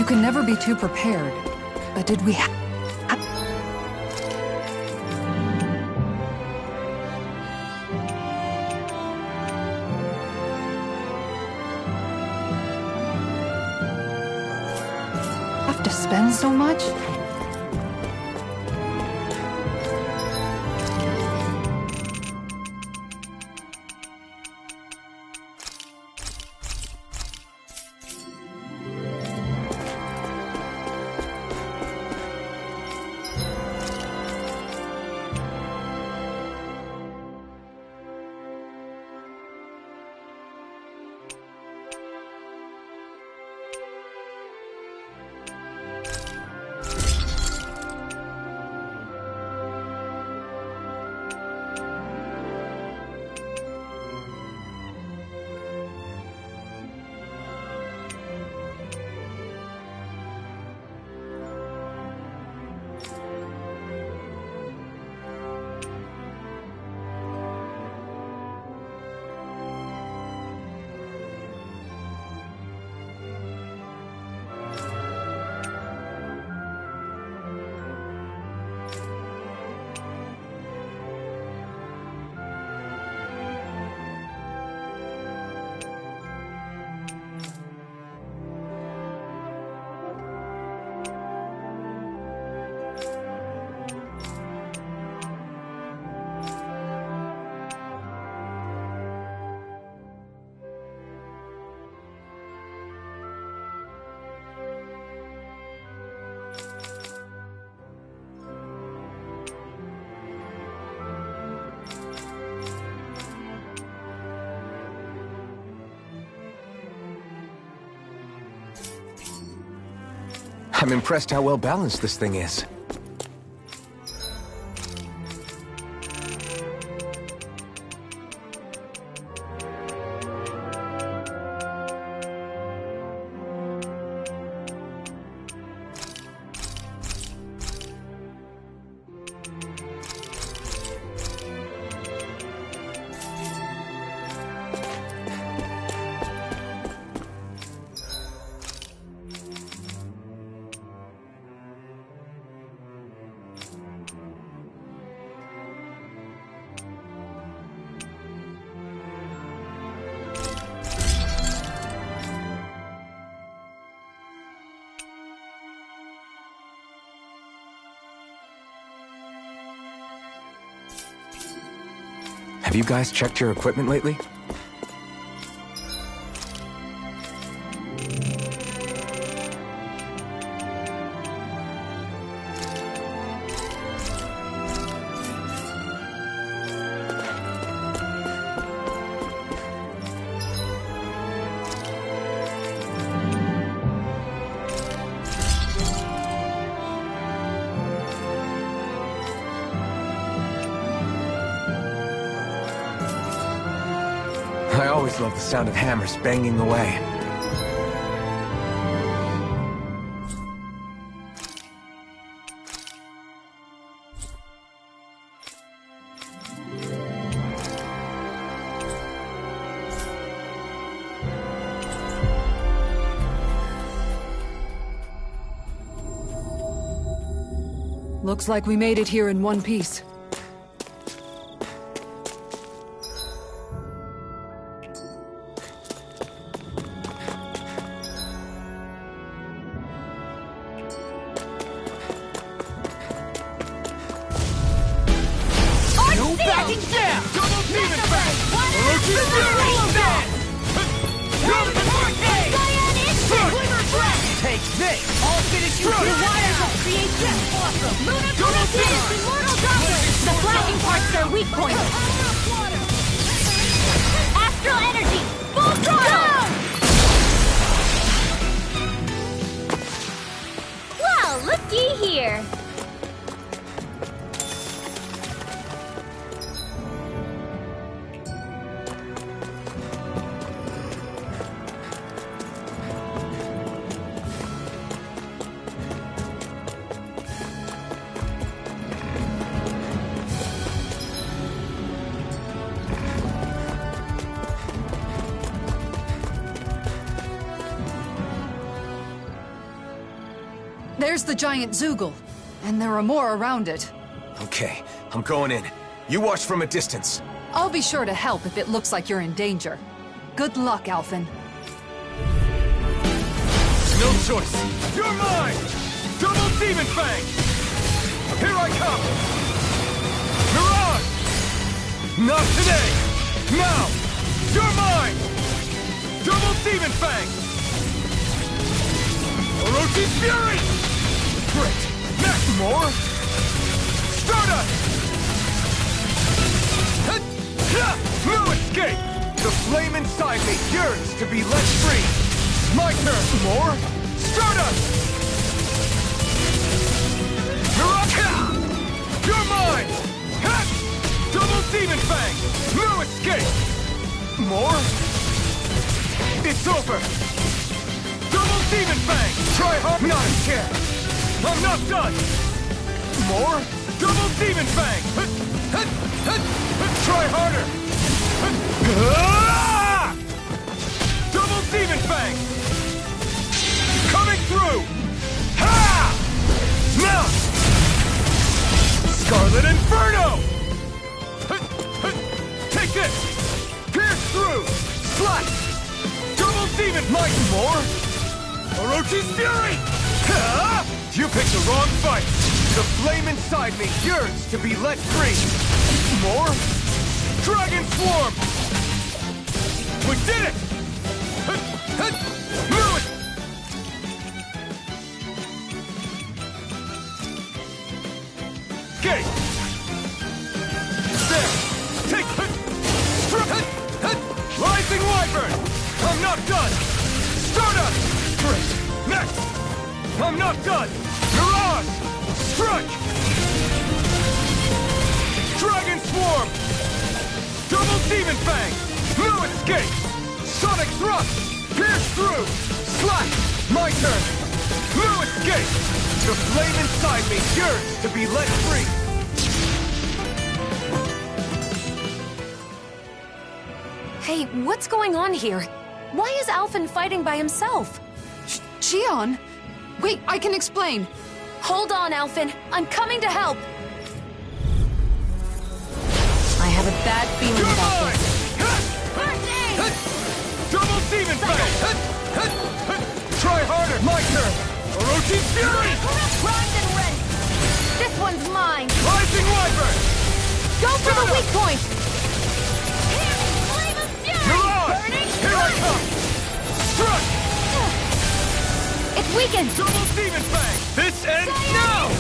Speaker 6: You can never be too prepared. But did we have to spend so much?
Speaker 4: I'm impressed how well balanced this thing is. Have you guys checked your equipment lately? I always love the sound of hammers banging away.
Speaker 6: Looks like we made it here in one piece.
Speaker 8: Take this! I'll finish you here!
Speaker 15: Awesome! Luna Blitz! Immortal Doppler! The flashing part's their weak point! Astral Energy! Full throttle! Well, looky here!
Speaker 6: There's the giant Zoogle, and there are more around it.
Speaker 4: Okay, I'm going in. You watch from a distance.
Speaker 6: I'll be sure to help if it looks like you're in danger. Good luck, Alphen.
Speaker 9: No choice. You're mine! Double Demon Fang! Here I come! Mirage! Not today! Now! You're mine! Double Demon Fang! Orochi's Fury! Great! Next more! Stardust! No escape! The flame inside me yearns to be let free! My turn! More! Stardust! Mirage! You're mine! Ha! Double Demon Fang! No escape! More! It's over! Double Demon Fang! Try hard! Not a chance! I'm not done! More! Double Demon Fang! Try harder! Double Demon Fang! Coming through! Ha! Now! Scarlet Inferno! Take this! Pierce through! Slash! Double Demon Might! More! Orochi's Fury! Ha! You picked the wrong fight! The flame inside me yearns to be let free! More! Dragon Swarm! We did it! Move it! Gate! There! Take it! Rising Wyvern! I'm not done! Stardust! Great! Next! I'm not done! Mirage! Strike! Dragon Swarm! Double Demon Fang! No escape! Sonic Thrust! Pierce through! Slash! My turn! No escape! The flame inside me yearns to be let free!
Speaker 14: Hey, what's going on here? Why is Alphen fighting by himself?
Speaker 6: Xion! Wait, I can explain.
Speaker 14: Hold on, Alphen. I'm coming to help.
Speaker 6: I have a bad feeling about this.
Speaker 9: Double Demon Fang! Try harder! My turn! Orochi's Fury!
Speaker 14: Primed and ready! This one's mine!
Speaker 9: Rising Wyvern!
Speaker 14: Go for the weak point!
Speaker 9: Flame of Fury! Mirage! Here I come! Strike!
Speaker 14: It's weakened!
Speaker 9: Double Demon Fang! This ends now!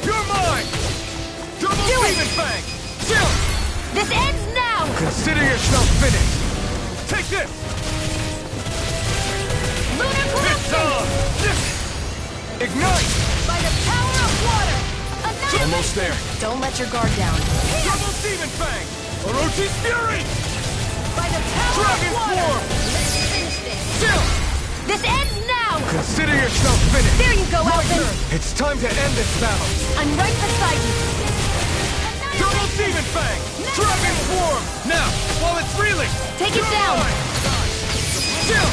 Speaker 9: You're mine! Double Demon Fang! Chill!
Speaker 14: This ends now!
Speaker 9: Consider yourself finished! Take this!
Speaker 14: Lunar
Speaker 9: It's on! Ignite!
Speaker 14: By the power of water!
Speaker 9: It's almost there!
Speaker 14: Don't let your guard down.
Speaker 9: Double Demon Fang! Orochi's Fury!
Speaker 14: By the power
Speaker 9: Dragon
Speaker 14: of water!
Speaker 9: Swarm!
Speaker 14: Let's finish this!
Speaker 9: Chill!
Speaker 14: This ends now!
Speaker 9: Consider yourself finished!
Speaker 14: There you go,
Speaker 9: My
Speaker 14: Alphen!
Speaker 9: turn! It's time to end this battle!
Speaker 14: I'm right beside you!
Speaker 9: Double Demon Fang! Dragon Swarm! Now, while it's reeling!
Speaker 14: Take it down!
Speaker 9: Chill!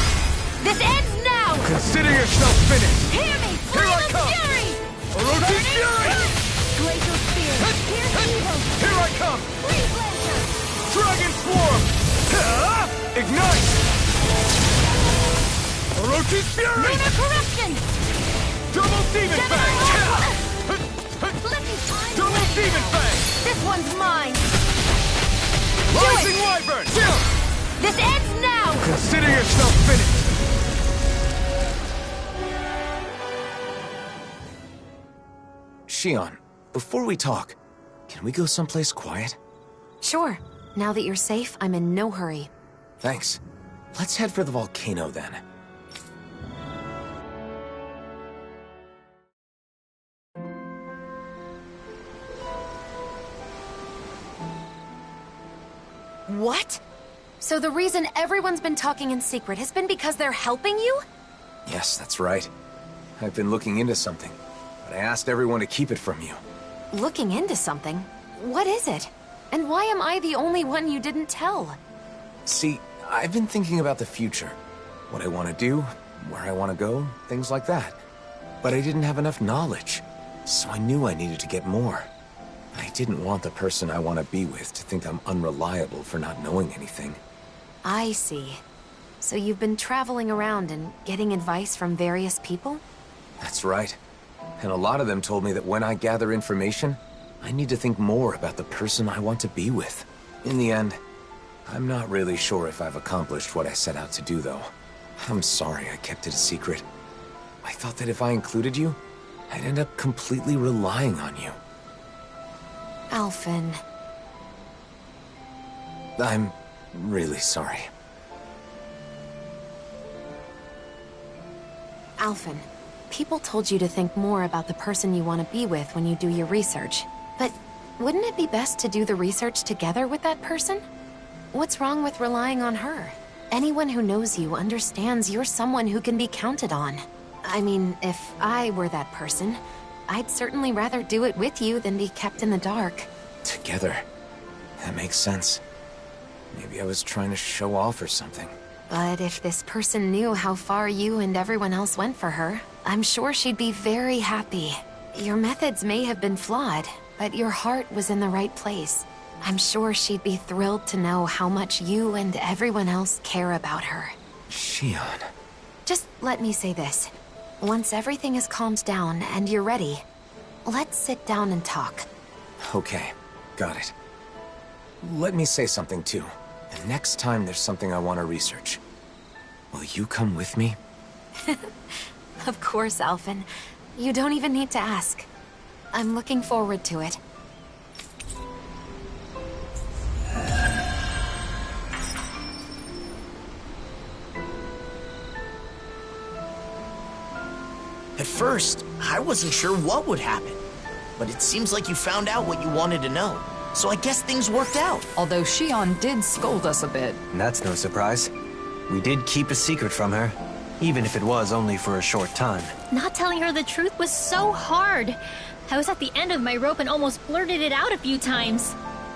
Speaker 14: This ends now!
Speaker 9: Consider yourself finished!
Speaker 14: Hear me!
Speaker 9: Here I
Speaker 14: Flame of
Speaker 9: come!
Speaker 14: Fury!
Speaker 9: Orochi's Fury!
Speaker 14: Glacial Spear! Pierce evil!
Speaker 9: Here I come!
Speaker 14: Freeze Lancer!
Speaker 9: Dragon Swarm! Ignite! Orochi's Fury!
Speaker 14: Lunar Corruption!
Speaker 9: Double Demon Fang! Double Demon Fang!
Speaker 14: This one's mine!
Speaker 9: Rising Wyvern! Chill!
Speaker 14: This ends now!
Speaker 9: Consider yourself finished!
Speaker 4: Xion, before we talk, can we go someplace quiet?
Speaker 14: Sure. Now that you're safe, I'm in no hurry.
Speaker 4: Thanks. Let's head for the volcano then.
Speaker 14: What? So the reason everyone's been talking in secret has been because they're helping you?
Speaker 4: Yes, that's right. I've been looking into something, but I asked everyone to keep it from you.
Speaker 14: Looking into something? What is it? And why am I the only one you didn't tell?
Speaker 4: See, I've been thinking about the future. What I want to do, where I want to go, things like that. But I didn't have enough knowledge, so I knew I needed to get more. I didn't want the person I want to be with to think I'm unreliable for not knowing anything.
Speaker 14: I see. So you've been traveling around and getting advice from various people?
Speaker 4: That's right. And a lot of them told me that when I gather information, I need to think more about the person I want to be with. In the end, I'm not really sure if I've accomplished what I set out to do, though. I'm sorry I kept it a secret. I thought that if I included you, I'd end up completely relying on you.
Speaker 14: Alphen.
Speaker 4: I'm really sorry.
Speaker 14: Alphen, people told you to think more about the person you want to be with when you do your research. But wouldn't it be best to do the research together with that person? What's wrong with relying on her? Anyone who knows you understands you're someone who can be counted on. I mean, if I were that person, I'd certainly rather do it with you than be kept in the dark.
Speaker 4: Together. That makes sense. Maybe I was trying to show off or something.
Speaker 14: But if this person knew how far you and everyone else went for her, I'm sure she'd be very happy. Your methods may have been flawed, but your heart was in the right place. I'm sure she'd be thrilled to know how much you and everyone else care about her.
Speaker 4: Shionne.
Speaker 14: Just let me say this. Once everything is calmed down and you're ready, let's sit down and talk.
Speaker 4: Okay, got it. Let me say something too. The next time there's something I want to research, will you come with me?
Speaker 14: Of course, Alphen. You don't even need to ask. I'm looking forward to it.
Speaker 8: At first, I wasn't sure what would happen. But it seems like you found out what you wanted to know. So I guess things worked out.
Speaker 6: Although Shionne did scold us a bit.
Speaker 3: That's no surprise. We did keep a secret from her, even if it was only for a short time.
Speaker 15: Not telling her the truth was so hard. I was at the end of my rope and almost blurted it out a few times.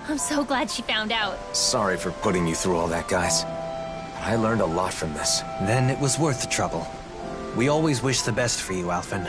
Speaker 15: I'm so glad she found out.
Speaker 4: Sorry for putting you through all that, guys. But I learned a lot from this.
Speaker 3: Then it was worth the trouble. We always wish the best for you, Alphen.